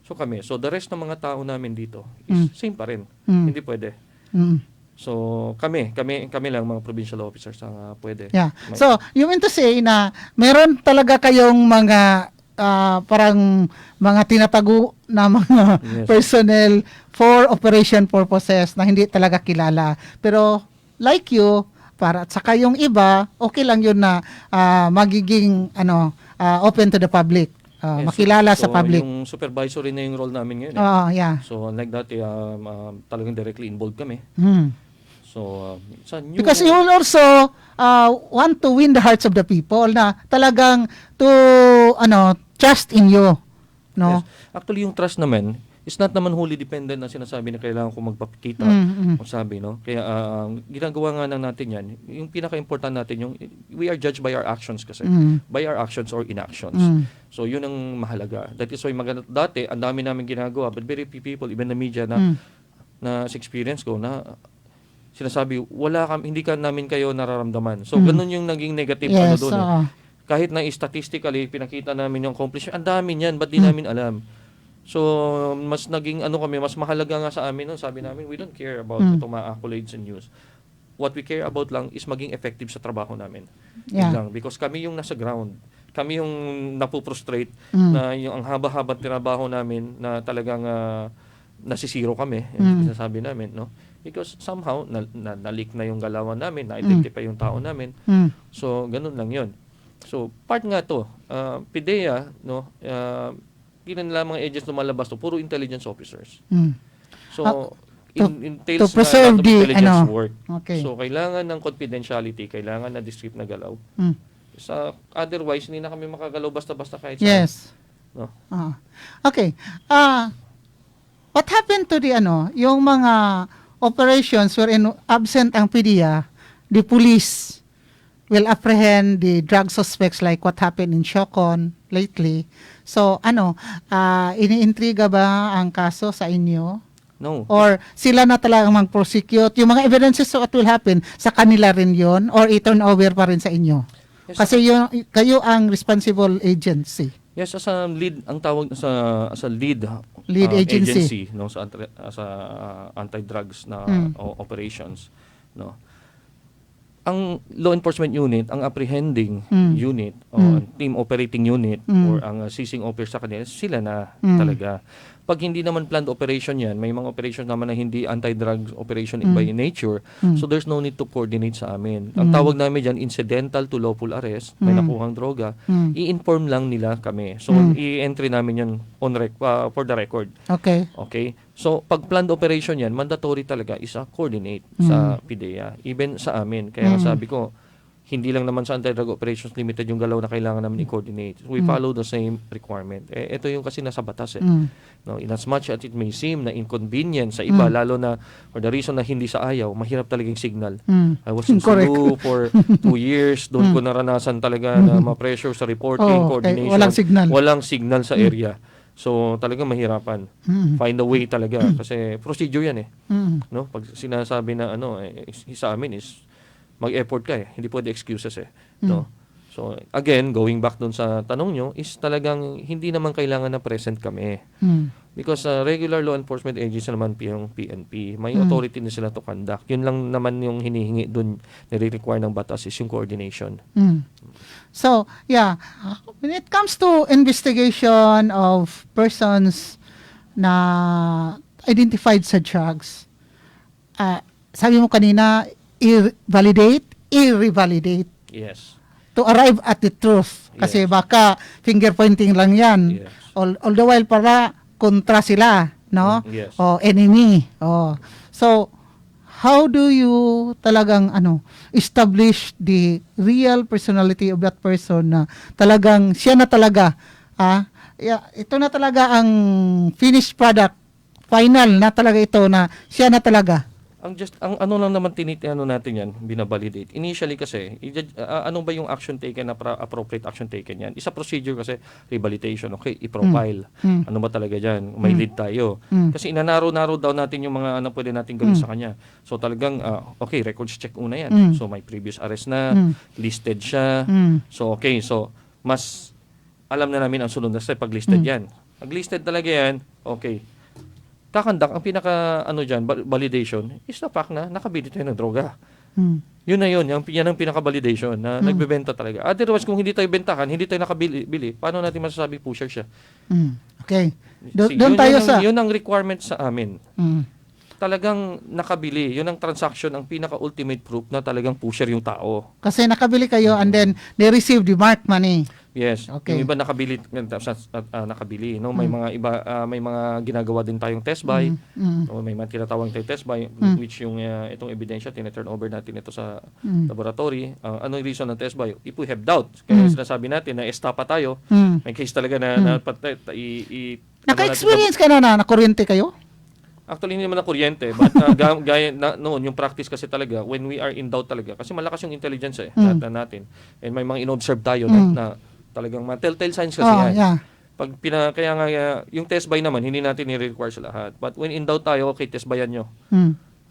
so kami. So, the rest ng mga tao namin dito is same pa rin. Hindi pwede. So, kami lang mga provincial officers ang pwede. Yeah. So, you mean to say na meron talaga kayong mga parang mga tinatago na mga personnel for operation purposes na hindi talaga kilala. Pero like you, para at saka yung iba, okay lang yun na magiging open to the public. Makilala sa public. Yung supervisory na yung role namin ngayon. Yeah. So, unlike dati, talagang directly involved kami. So, because you will also want to win the hearts of the people na talagang to trust in you, no? Yes. Actually, yung trust naman is not naman wholly dependent na sinasabi na kailangan ko magpapakita, magsabi, no? Kaya ginagawa nga natin yan. Yung pinaka-important natin, yung we are judged by our actions kasi. By our actions or inactions. So, yun ang mahalaga. That is why dati, ang dami namin ginagawa, but very few people, even the media na sa experience ko, na sinasabi, hindi ka namin kayo nararamdaman. So, ganun yung naging negative doon. Kahit na statistically, pinakita namin yung accomplishment, ang dami niyan, ba't di namin alam? So, mas naging mas mahalaga nga sa amin, no? Sabi namin, we don't care about itong mga accolades and news. What we care about lang is maging effective sa trabaho namin. Yun lang. Because kami yung nasa ground. Kami yung napuprostrate na yung ang haba-haba trabaho namin na talagang nasisiro kami. Yung sinasabi namin, no? Because somehow, na-leak na yung galawan namin, na-identify yung tao namin. So, ganun lang yun. So, part nga to, PIDEA, no? Nila mga agents lumalabas to, puro intelligence officers. So, entails to preserve na a lot of intelligence the, work. Okay. So, kailangan ng confidentiality, kailangan na discreet na galaw. Otherwise, hindi na kami makagalaw basta-basta kahit saan. Yes. No? Okay. What happened to the yung mga operations wherein absent ang PDEA, the police will apprehend the drug suspects like what happened in Shocon lately. So, iniintriga ba ang kaso sa inyo? No. Or sila na talagang mag-prosecute? Yung mga evidences so what will happen, sa kanila rin yon or i-turn over pa rin sa inyo? Yes, Kasi kayo ang responsible agency. Yes, as a lead, ang tawag as a lead Agency. no, sa anti-drugs na operations, no. Ang law enforcement unit, ang apprehending unit o team operating unit or ang seizing officer sa kanila, sila na talaga. Pag hindi naman planned operation yan, may mga operations naman na hindi anti-drug operation by nature, so there's no need to coordinate sa amin. Ang tawag namin dyan, incidental to lawful arrest, may nakuhang droga, i-inform lang nila kami. So, i-entry namin yan for the record. Okay. Okay? So, pag planned operation yan, mandatory talaga is coordinate sa PIDEA, even sa amin. Kaya nga sabi ko, hindi lang naman sa anti-drug operations limited yung galaw na kailangan namin i-coordinate. We follow the same requirement. Ito yung kasi nasa batas No, in as much as it may seem na inconvenient sa iba, lalo na for the reason na hindi sa ayaw, mahirap talagang signal. I was in Cebu for 2 years. Doon ko naranasan talaga na ma-pressure sa reporting, coordination. Walang signal sa area. So, talagang mahirapan. Find a way talaga. Kasi procedure yan No? Pag sinasabi na sa amin is mag-effort ka Hindi pwede excuses No? So, again, going back dun sa tanong nyo, is talagang hindi naman kailangan na present kami. Because regular law enforcement agency naman yung PNP, may authority na sila to conduct. Yun lang naman yung hinihingi dun, nire-require ng batas is yung coordination. So, yeah, when it comes to investigation of persons na identified sa drugs, sabi mo kanina, i-validate, i-revalidate. Yes. To arrive at the truth. Kasi baka finger pointing lang yan. Yes. All the while para kontra sila, no? Yes. O enemy. So, how do you talagang establish the real personality of that person na talagang siya na talaga, ito na talaga ang finished product, final na talaga ito na siya na talaga. Ang ano lang naman natin yan, binabalidate. Initially kasi, ano ba yung action taken na appropriate action taken yan? Isa procedure kasi, rehabilitation, okay, i-profile. Ano ba talaga dyan? May lead tayo. Kasi inanaro-naro daw natin yung mga pwede natin gawin sa kanya. So talagang, okay, records check una yan. So may previous arrest na, listed siya. So okay, so mas alam na namin ang sunod na step pag listed yan. Pag listed talaga yan, okay, kakandak, ang pinaka validation is the fact na nakabili tayo ng droga. Yun na yun, yan ang pinaka-validation na nagbebenta talaga. Otherwise, kung hindi tayo bentahan, hindi tayo nakabili, paano natin masasabi pusher siya? Okay. Doon tayo yun ang requirement sa amin. Talagang nakabili. Yun ang transaction, ang pinaka-ultimate proof na talagang pusher yung tao. Kasi nakabili kayo and then they receive the marked money. Yes. Okay. Yung iba nakabili, no? May mga iba, may mga ginagawa din tayong test buy. No? May mga tinatawag tayong test buy, which yung itong ebidensya, tina-turn over natin ito sa laboratory. Ano yung reason ng test buy? If we have doubt, kaya sinasabi natin na estapa tayo, may case talaga na Naka-experience ka na kuryente kayo? Actually, hindi naman na kuryente. But gaya noon, yung practice kasi talaga, when we are in doubt talaga, kasi malakas yung intelligence natin. And may mga in-observe tayo na talagang telltale signs kasi yan. Yeah. Kaya nga, yung test buy naman, hindi natin i-require sa lahat. But when in doubt tayo, okay, test buyan nyo.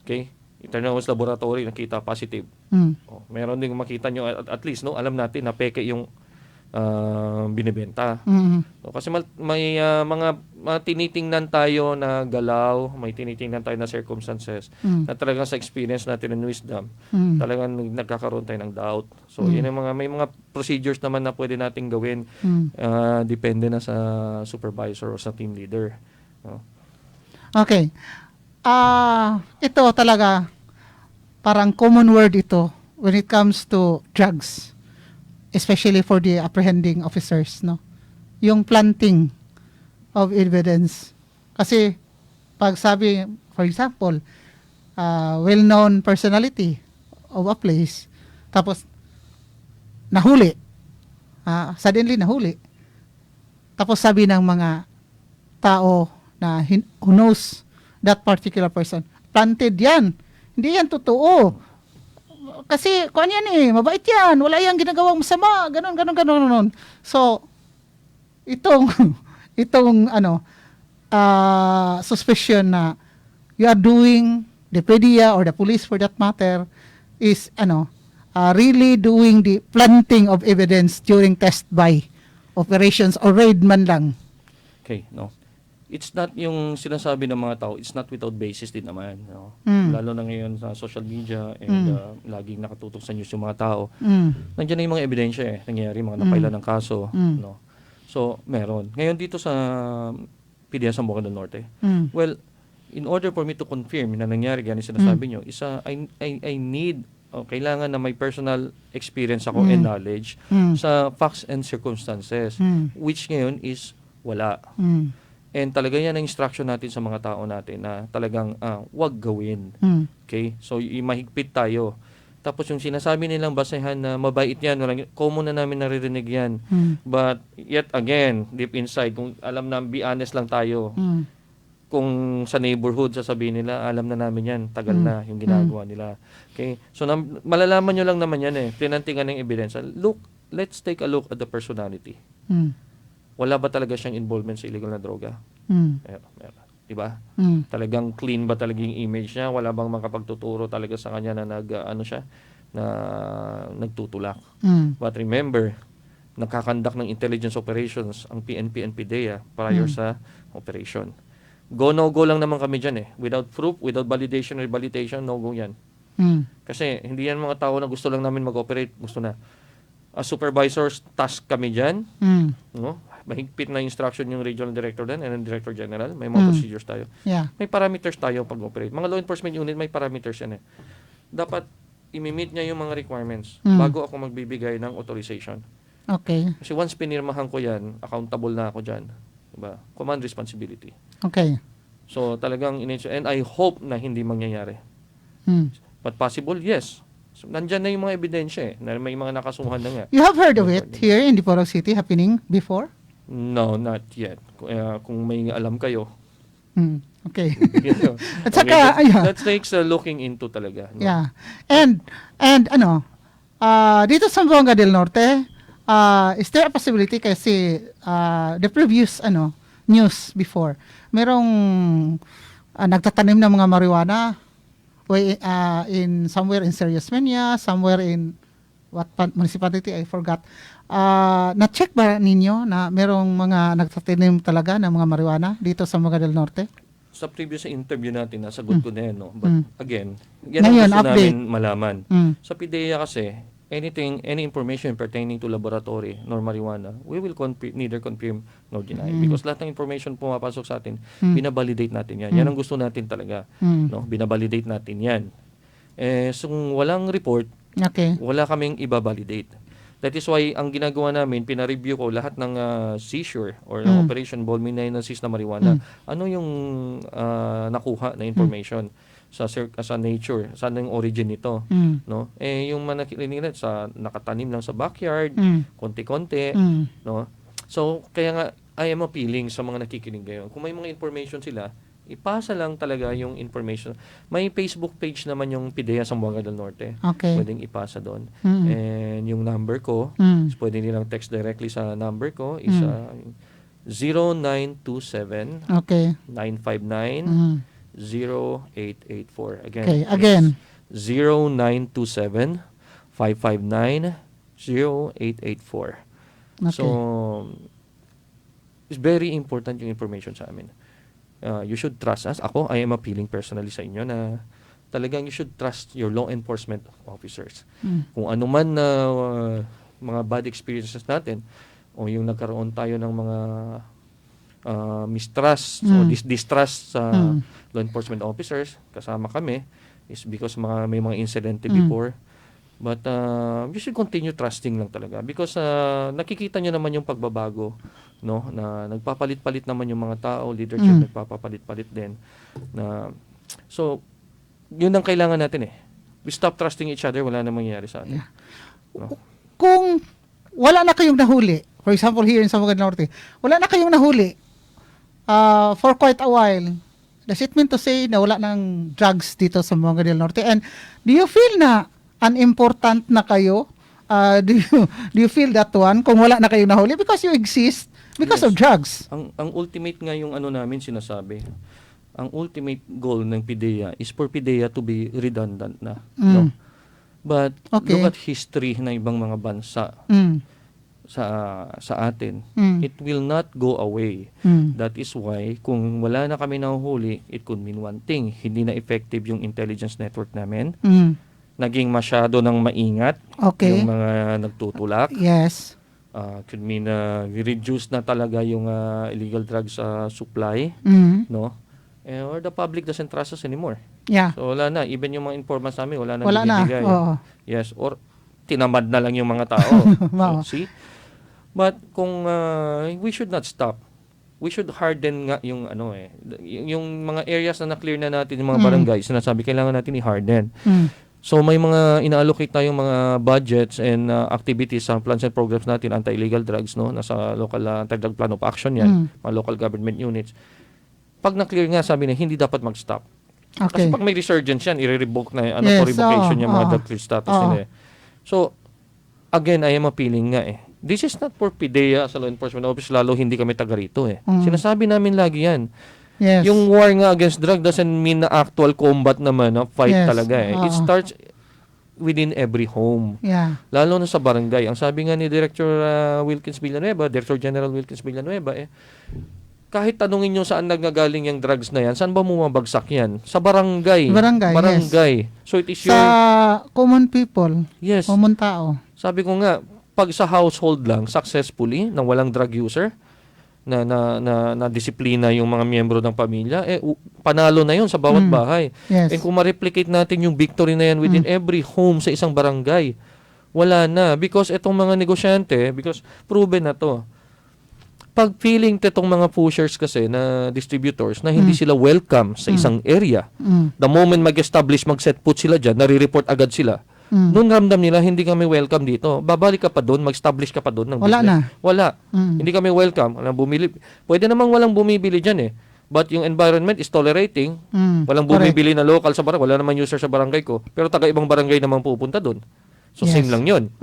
Okay? Internal laboratory, nakita positive. Meron din makita nyo, at least, no, alam natin na peke yung binibenta. Mm. So, kasi may mga tinitingnan tayo na galaw, may tinitingnan tayo na circumstances na talagang sa experience natin and wisdom, talagang nagkakaroon tayo ng doubt. So, yun yung may mga procedures naman na pwede nating gawin. Depende na sa supervisor o sa team leader. No? Okay. Ito talaga, parang common word ito when it comes to drugs. Especially for the apprehending officers, no? Yung planting of evidence. Kasi, pag sabi, for example, well-known personality of a place, tapos, nahuli. Suddenly nahuli. Tapos sabi ng mga tao na who knows that particular person, planted yan. Hindi yan totoo. Kasi, kung yan mabait yan, wala yang ginagawang masama, ganon. So, itong suspicion na you are doing, the PDEA or the police for that matter, is, really doing the planting of evidence during test buy operations or raid man lang. Okay, no. It's not yung sinasabi ng mga tao, it's not without basis din naman. No? Lalo na ngayon sa social media and laging nakatutok sa news yung mga tao. Nandiyan na yung mga ebidensya nangyayari, mga napailan ng kaso. No? So, meron. Ngayon dito sa PDEA Zamboanga del Norte, well, in order for me to confirm na nangyari, ganyan sinasabi nyo, I need, kailangan na may personal experience ako and knowledge sa facts and circumstances, which ngayon is wala. And talaga yan ang instruction natin sa mga tao natin na talagang wag gawin. Okay? So, mahigpit tayo. Tapos yung sinasabi nilang basehan na mabait yan, common na namin naririnig yan. But yet again, deep inside, kung alam na, be honest lang tayo, kung sa neighborhood, sasabihin nila, alam na namin yan, tagal na yung ginagawa nila. Okay? So, malalaman nyo lang naman yan tinantingan ng ebidensya. Look, let's take a look at the personality. Wala ba talaga siyang involvement sa illegal na droga? Meron. Diba? Talagang clean ba talaga yung image niya? Wala bang makapagtuturo talaga sa kanya na nagtutulak? But remember, nakakandak ng intelligence operations ang PNP and PDEA prior sa operation. Go, no-go lang naman kami dyan Without proof, without validation or rehabilitation, no-go yan. Kasi hindi yan mga tao na gusto lang namin mag-operate. Gusto na. As supervisors, task kami dyan. No? Mahigpit na instruction yung regional director din and director general. May mga procedures tayo. Yeah. May parameters tayo pag-operate. Mga law enforcement unit, may parameters yan Dapat imi-meet niya yung mga requirements bago ako magbibigay ng authorization. Okay. Kasi once pinirmahan ko yan, accountable na ako dyan. Diba? Command responsibility. Okay. So talagang and I hope na hindi mangyayari. But possible, yes. So, nandyan na yung mga ebidensya na may mga nakasuhan na nga. You have heard of it here in Dipolog City happening before? No, not yet. Kung may alam kayo. Okay. At saka, that takes looking into talaga. No? Yeah. And dito sa Zamboanga del Norte, is there a possibility kasi the previous news before, merong nagtatanim ng mga marijuana in somewhere in Serious Mania, somewhere in what municipality, I forgot. Na-check ba ninyo na merong mga nagtatanim talaga ng mga marijuana dito sa Zamboanga del Norte? Sa previous interview natin, nasagot ko na yan. No? But again, yan ngayon, ang gusto update namin malaman. Sa PDEA kasi, any information pertaining to laboratory nor marijuana, we will neither confirm nor deny. Because lahat ng information pumapasok sa atin, binabalidate natin yan. Yan ang gusto natin talaga. No? Binabalidate natin yan. So walang report, wala kaming ibabalidate. That is why ang ginagawa namin, pinareview ko lahat ng seizure or operation ball na seize na marijuana. Ano yung nakuha na information sa nature, saan yung origin nito, no? Yung manakilinig sa nakatanim lang sa backyard, konti-konti, no? So kaya nga I am appealing sa mga nakikinig ngayon. Kung may mga information sila, ipasa lang talaga yung information. May Facebook page naman yung PDEA Zamboanga del Norte. Okay. Pwedeng ipasa doon. And yung number ko, pwede nilang text directly sa number ko, is 0927 959 0884. Again. Okay, again. 0927 559 0884. Okay. So, it's very important yung information sa amin. You should trust us. Ako, I am appealing personally sa inyo na talagang you should trust your law enforcement officers. Kung ano man na mga bad experiences natin o yung nagkaroon tayo ng mga mistrust o distrust sa law enforcement officers, kasama kami, is because may mga incident before. But you should continue trusting lang talaga because nakikita nyo naman yung pagbabago, no, na nagpapalit-palit naman yung mga tao, leadership nagpapapalit-palit din. So yun ang kailangan natin we stop trusting each other, wala namang mangyayari sa atin. No? Kung wala na kayong nahuli, for example here in Zamboanga del Norte, wala na kayong nahuli for quite a while, does it mean to say na wala ng drugs dito sa Zamboanga del Norte? And do you feel na unimportant na kayo? Do you feel that one? Kung wala na kayong nahuli because you exist because of drugs. Ang ultimate nga yung namin sinasabi. Ang ultimate goal ng PIDEA is for PIDEA to be redundant na. No? But look at history ng ibang mga bansa sa atin. It will not go away. That is why kung wala na kami nahuhuli, it could mean one thing. Hindi na effective yung intelligence network namin. Naging masyado ng maingat yung mga nagtutulak. Yes. Could mean we reduce na talaga yung illegal drugs supply, no? Or the public doesn't trust us anymore. Yeah. So wala na, even yung mga informants namin wala na binibigay. Yes, or tinamad na lang yung mga tao. So, see? But kung we should not stop. We should harden nga yung yung mga areas na na-clear na natin, yung mga barangay, sinasabi kailangan natin i-harden. So may mga ina-allocate tayong mga budgets and activities sa plans and programs natin anti-illegal drugs, no, nasa local anti-drug plan of action yan, mga local government units. Pag na-clear nga, sabi na hindi dapat mag-stop. Kasi pag may resurgence yan, i-revoke na for revocation yung mga drug clear status nila. So again, I am appealing nga this is not for PIDEA sa law enforcement office, lalo hindi kami taga rito Sinasabi namin lagi yan. Yes. Yung war nga against drug doesn't mean na actual combat naman, fight talaga It starts within every home. Yeah. Lalo na sa barangay. Ang sabi nga ni Director Wilkins Villanueva, Director General Wilkins Villanueva, kahit tanungin nyo saan nagagaling yung drugs na yan, saan ba bumabagsak yan? Sa barangay. Yes. So it is sa common people. Yes. Common tao. Sabi ko nga, pag sa household lang, successfully, na walang drug user, na disiplina yung mga miyembro ng pamilya, panalo na yun sa bawat bahay. Yes. And kung ma-replicate natin yung victory na yan within every home sa isang barangay, wala na. Because itong mga negosyante, because proven na to, pag feeling itong mga pushers kasi na distributors na hindi sila welcome sa isang area, the moment mag-establish, mag-set foot sila dyan, nare-report agad sila. Noon ramdam nila, hindi kami welcome dito. Babalik ka pa doon, mag-establish ka pa doon ng wala business. Na. Wala. Hindi kami welcome. Walang bumili. Pwede namang walang bumibili dyan But yung environment is tolerating. Walang bumibili na local sa barangay. Wala naman user sa barangay ko. Pero taga-ibang barangay naman pupunta doon. So same lang yun.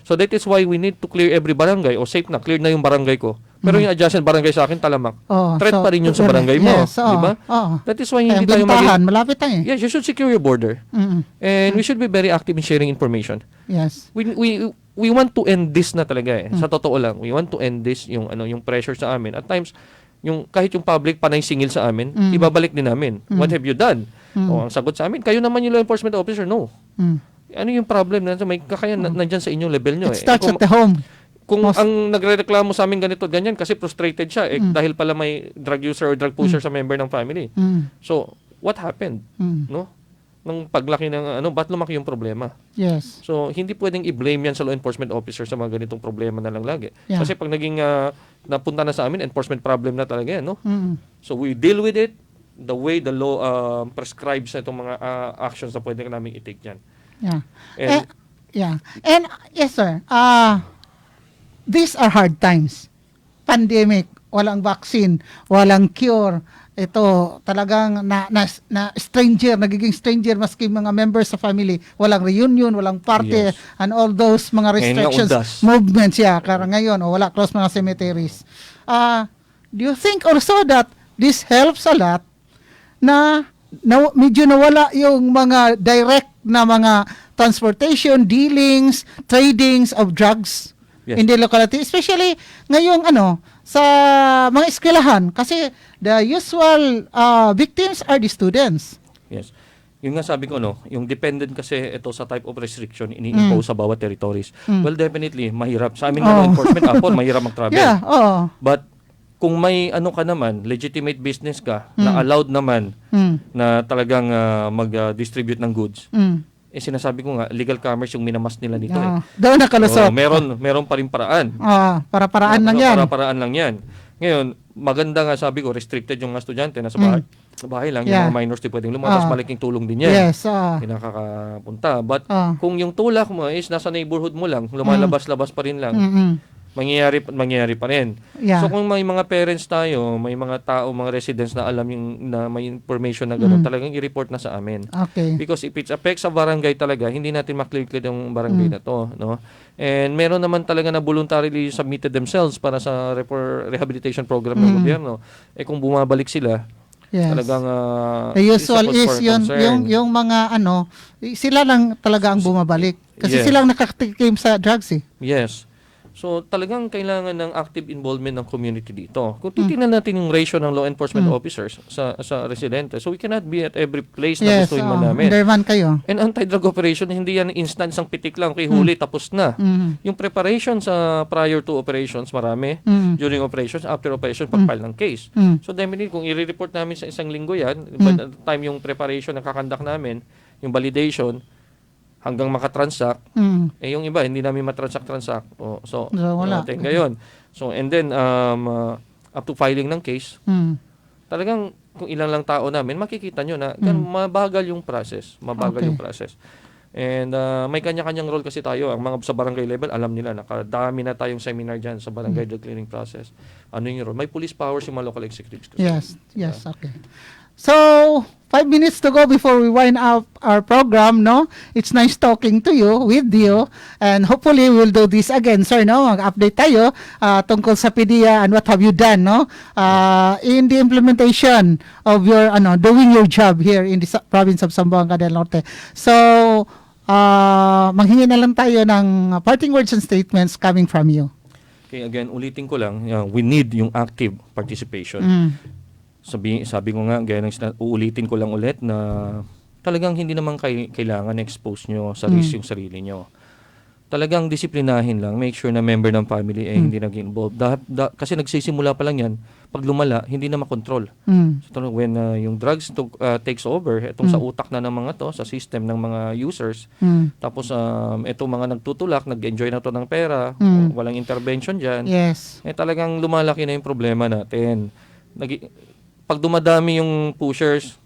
So that is why we need to clear every barangay. O safe na, clear na yung barangay ko. Pero yung adjacent barangay sa akin, talamak. Threat pa rin yun sa barangay mo. Yes, di ba? That is why hindi tayo malapit tayo Yes, you should secure your border. And we should be very active in sharing information. Yes. We want to end this na talaga Sa totoo lang. We want to end this yung pressure sa amin. At times, kahit yung public panay singil sa amin, ibabalik din namin. What have you done? O ang sagot sa amin, kayo naman yung law enforcement officer, no. Ano yung problem na may kakayan nandiyan sa inyong level nyo It starts at the home. Kung ang nagrereklamo sa amin ganito ganyan kasi frustrated siya dahil pala may drug user or drug pusher sa member ng family. So, what happened? No? Nung paglaki ng ba't lumaki yung problema? Yes. So, hindi pwedeng i-blame yan sa law enforcement officer sa mga ganitong problema na lang lagi. Yeah. Kasi pag naging napunta na sa amin, enforcement problem na talaga yan, no? So, we deal with it the way the law prescribes itong mga actions na pwede namin i-take yan. Yeah. And, And yes, sir. These are hard times. Pandemic, walang vaccine, walang cure. Ito talagang na stranger, nagiging stranger maski mga members sa family. Walang reunion, walang party, and all those mga restrictions, movements, kaya ngayon, wala close mga cemeteries. Do you think also that this helps a lot na medyo nawala yung mga direct na mga transportation, dealings, tradings of drugs Yes. in the locality, especially ngayong sa mga eskwelahan kasi the usual victims are the students. Yes. Yung nga sabi ko, yung dependent kasi ito sa type of restriction ini-impose sa bawat territories. Well, definitely, mahirap. Sa amin law enforcement, mahirap mag-travel. Yeah, But, kung may ka naman, legitimate business ka, na allowed naman, na talagang mag-distribute ng goods, sinasabi ko nga, legal commerce yung minamas nila dito Doon nakalusot. Meron pa rin paraan. Para-paraan lang yan. Para-paraan lang yan. Ngayon, maganda nga sabi ko, restricted yung mga estudyante nasa bahay. Sa bahay lang, yung mga minors di pwedeng lumabas, malaking tulong din yan. Yes. Hindi nakakapunta. But kung yung tulak mo is nasa neighborhood mo lang, lumalabas-labas pa rin lang, mangyayari pa rin. Yeah. So kung may mga parents tayo, may mga tao, mga residents na alam na may information na gano'n, talagang i-report na sa amin. Okay. Because if it affects sa barangay talaga, hindi natin maklikid yung barangay na to, no? And meron naman talaga na voluntarily submitted themselves para sa rehabilitation program ng gobyerno. Kung bumabalik sila, Yes. talagang The usual it's a is cause for concern. yung mga sila lang talaga ang bumabalik kasi Yes. silang nakatikim sa drugs Yes. So talagang kailangan ng active involvement ng community dito. Kung titingnan natin yung ratio ng law enforcement officers sa residente, so we cannot be at every place na Yes, gustuin man namin. underman kayo. And anti-drug operation, hindi yan instance ang pitik lang, kay huli, tapos na. Yung preparation sa prior to operations, marami. During operations, after operation, pag-file ng case. So definitely, kung i-report namin sa isang linggo yan, by the time yung preparation na kakandak namin, yung validation, hanggang makatransact, yung iba, hindi namin matransact. So wala. Ngayon. So, and then, up to filing ng case, talagang kung ilang lang tao namin, makikita nyo na mabagal yung process. Yung process. And may kanya-kanyang role kasi tayo. Ang mga sa barangay level, alam nila, nakadami na tayong seminar dyan sa barangay drug clearing process. Ano yung role? May police powers yung mga local executives. Kasi. Yes, okay. So, 5 minutes to go before we wind up our program, no? It's nice talking to you, with you, and hopefully we'll do this again, sir, no? Mag-update tayo tungkol sa PDEA and what have you done, no? In the implementation of your, doing your job here in the province of Zamboanga del Norte. So, manghingi na lang tayo ng parting words and statements coming from you. Okay, again, ulitin ko lang, we need yung active participation. Sabi ko nga, gaya ng uulitin ko lang ulit na talagang hindi naman kailangan expose nyo sa risk yung sarili nyo. Talagang disiplinahin lang, make sure na member ng family hindi nag-involved. Kasi nagsisimula pa lang yan, pag lumala, hindi na makontrol. So, when yung drugs takes over, itong sa utak na ng mga to, sa system ng mga users, tapos itong mga nagtutulak, nag-enjoy na to ng pera, walang intervention dyan, talagang lumalaki na yung problema natin. Pag dumadami yung pushers,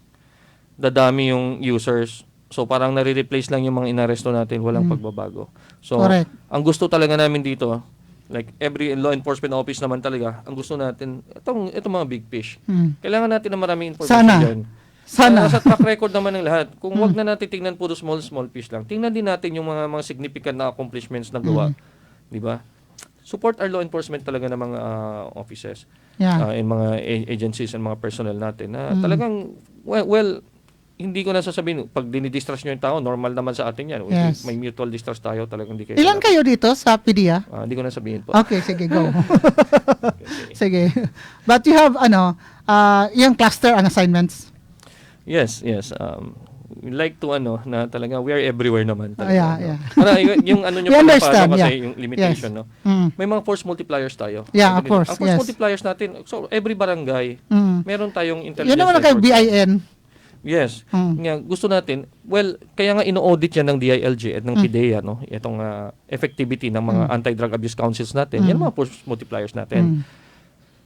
dadami yung users. So parang nare-replace lang yung mga inaresto natin, walang pagbabago. So Correct. Ang gusto talaga namin dito, like every law enforcement office naman talaga, ang gusto natin, itong mga big fish. Kailangan natin na maraming information dyan. Sana. Sa track record naman ng lahat. Kung wag na natin tingnan puro small fish lang, tingnan din natin yung mga significant na accomplishments na gawa. Di ba? Support our law enforcement talaga ng mga offices. In mga agencies and mga personnel natin na talagang well hindi ko na sasabihin pag dinidistress nyo yung tao normal naman sa atin yan. May mutual distress tayo talagang hindi kayo. Ilan kayo dito sa PDEA? Hindi ko na sabihin po. Okay, sige, go. Sige. But you have yung cluster ang assignments. Yes. We like to na talaga we are everywhere naman talaga. Yeah. Para yung nyo We understand, kasi yung limitation, Yes. no. May mga force multipliers tayo. Yeah, of course. Ang force multipliers natin, so every barangay, meron tayong intelligence. Yun naman kayo network. BIN. Yes. Nga, gusto natin, kaya nga ino-audit yan ng DILG at ng PDEA, no? Itong effectivity ng mga anti-drug abuse councils natin. Yan mga force multipliers natin.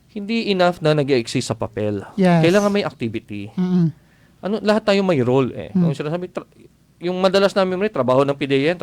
Hindi enough na nag-exist sa papel. Yes. Kailangan may activity. Lahat tayo may role Kung sinasabi, yung madalas namin trabaho ng PDEA,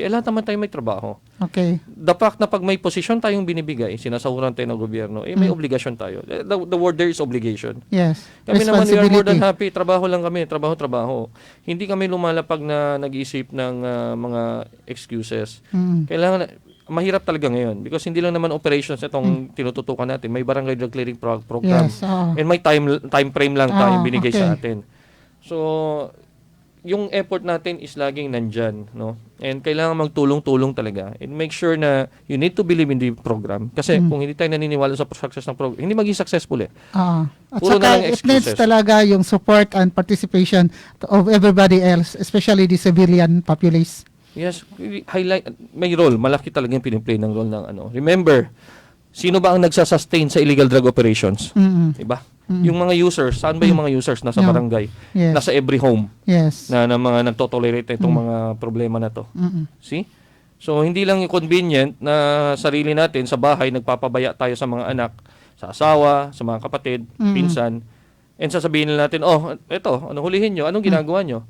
lahat naman tayo may trabaho. Okay. The fact na pag may posisyon tayong binibigay, sinasahuran tayo ng gobyerno, may obligasyon tayo. The word there is obligation. Yes. Kami naman, we are more than happy. Trabaho lang kami. Trabaho. Hindi kami lumalapag na nag-iisip ng mga excuses. Kailangan, mahirap talaga ngayon because hindi lang naman operations itong tinututukan natin. May barangay drug clearing program. Yes. And may time frame lang tayong binigay sa atin. So, yung effort natin is laging nandyan, no? And kailangan magtulong-tulong talaga. And make sure na you need to believe in the program. Kasi kung hindi tayo naniniwala sa success ng program, hindi maging successful eh. At Puro na saka lang it needs excuses. talaga yung support and participation of everybody else, especially the civilian populace. Yes, highlight, may role. Malaki talaga yung piniplay ng role ng ano. Remember, sino ba ang nagsasustain sa illegal drug operations? Diba? Yung mga users, saan ba yung mga users? Nasa No. barangay, Yes. nasa every home Yes. na mga nagtotolerate na itong mga problema na to. See? So, hindi lang yung convenient na sarili natin sa bahay, nagpapabaya tayo sa mga anak, sa asawa, sa mga kapatid, pinsan, and sasabihin nila natin, oh, eto, ano hulihin nyo? Anong ginagawa nyo?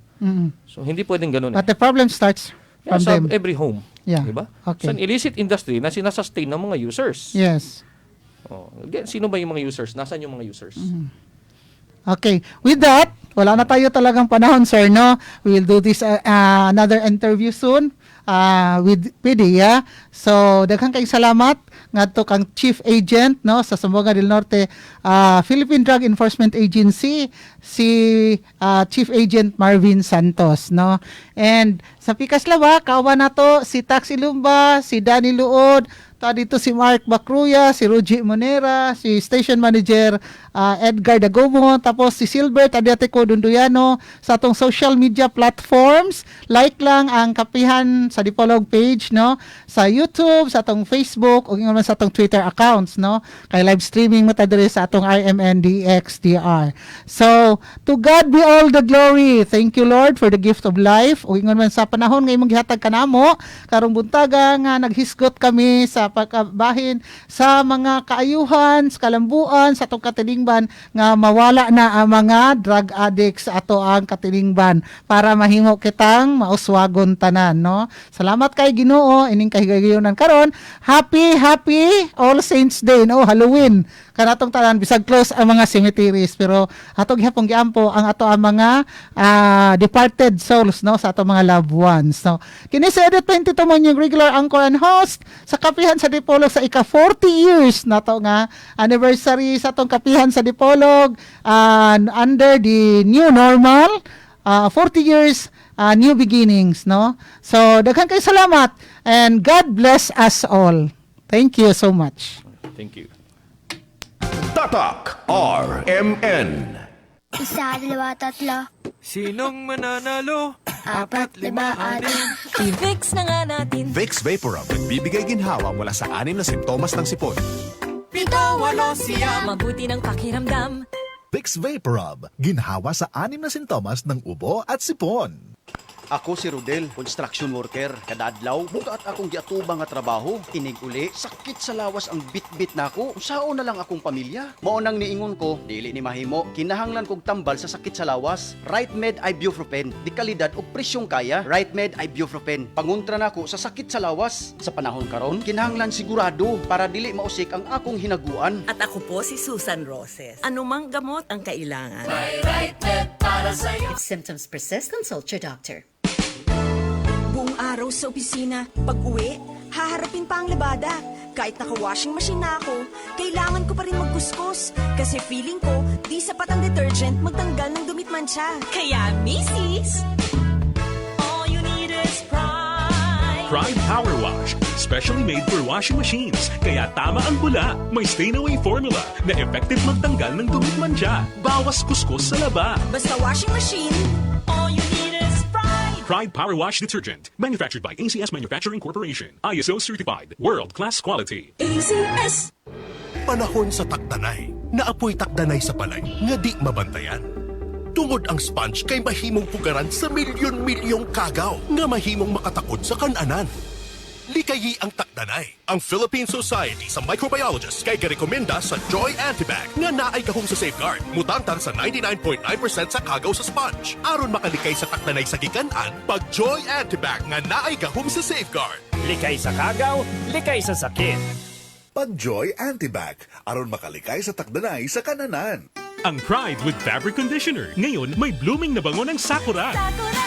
So, hindi pwedeng ganun. But the problem starts from Sa them. every home. Yeah. Diba? Okay. Sa illicit industry na sinasustain ng mga users. Yes. Oh, again, sino ba yung mga users? Nasaan yung mga users? Okay. With that, wala na tayo talagang panahon, sir, no? We'll do this another interview soon with PDEA. So, daghang kayong salamat ngadto kang Chief Agent, no, sa Zamboanga del Norte Philippine Drug Enforcement Agency, si Chief Agent Marvin Santos, no? And sa Pikas Lawa, kawa na to si Taxi Lumba, si Danny Luod, ta dito si Mark Bacruya, si Ruji Monera, si Station Manager Edgar Dagomo, tapos si Silbert Adiatico Dunduyano sa atong social media platforms. Like lang ang Kapihan sa Dipolog page, no, sa YouTube, sa atong Facebook, o naman sa atong Twitter accounts, no, kay live streaming mo ta diri sa atong RMNDXDR. So, to God be all the glory. Thank you, Lord, for the gift of life. O naman sa panahon nga imong gihatag kanamo karong buntaga nga naghisgot kami sa pagkabahin sa mga kaayuhan, sa kalambuan, sa atong katilingban nga mawala na ang mga drug addicts sa ato ang katilingban para mahimo kitang mauswagon tanan, no? Salamat kay Ginoo ining kahigayonan karon. Happy All Saints Day, no, Halloween. Kanatong tanan bisag close ang mga cemeteries, pero atong gihapon giampo ang ato ang mga departed souls, no, sa ato mga loved ones. So, kini si Edit 22 mo yung regular anchor and host sa Kapihan sa Dipolog sa ika 40 years na to nga anniversary sa atong Kapihan sa Dipolog under the new normal, 40 years new beginnings, no? So, daghan kay salamat and God bless us all. Thank you so much. Thank you. Tatak RMN. Isa, dalawa, tatlo. Sinong mananalo? 4, 5, 6. I-fix na nga natin. Vicks Vaporub nagbibigay ginhawa mula sa 6 na sintomas ng sipon. 7, 8, siyam. Mabuti ng pakiramdam. Vicks Vaporub, ginhawa sa 6 na sintomas ng ubo at sipon. Ako si Rodel, construction worker. Kadadlaw, bugat akong giatubang nga trabaho. Inig uli, sakit sa lawas ang bit-bit nako. Sao na lang akong pamilya. Maunang niingon ko, dili ni mahimo. Kinahanglan kog tambal sa sakit sa lawas. Right Med Ibuprofen, di kalidad o presyong kaya. Right Med Ibuprofen, panguntra nako sa sakit sa lawas. Sa panahon karon, kinahanglan sigurado para dili mausik ang akong hinaguan. At ako po si Susan Roses. Anumang gamot ang kailangan. If symptoms persist, consult your doctor. Buong araw sa opisina, pag-uwi, haharapin pa ang labada. Kahit naka-washing machine na ako, kailangan ko pa rin magkuskus. Kasi feeling ko, di sapat ang detergent magtanggal ng dumit mancha. Kaya, Mrs. all you need is Pride. Pride Power Wash, specially made for washing machines. Kaya tama ang bula, may stain-away formula na effective magtanggal ng dumit mancha. Bawas kuskus sa laba. Basta washing machine, all you need is Pride. Pride Power Wash Detergent, manufactured by ACS Manufacturing Corporation. ISO certified, world-class quality. ACS. Panahon sa takdanay. Naapoy takdanay sa balay nga di mabantayan. Tungod ang sponge kay mahimong pugaran sa milyon-milyong kagaw nga mahimong makatakod sa kananan. Likayi ang takdanay. Ang Philippine Society sa Microbiologists kay garekomenda sa Joy Antibac nga naay gahom sa safeguard. Mutantar sa 99.9% sa kagaw sa sponge. Aron makalikay sa takdanay sa gikanan, pag Joy Antibac nga naay gahom sa safeguard. Likay sa kagaw, likay sa sakit. Pag Joy Antibac, aron makalikay sa takdanay sa kananan. Ang Pride with Fabric Conditioner. Ngayon, may blooming na bango ng Sakura. Sakura,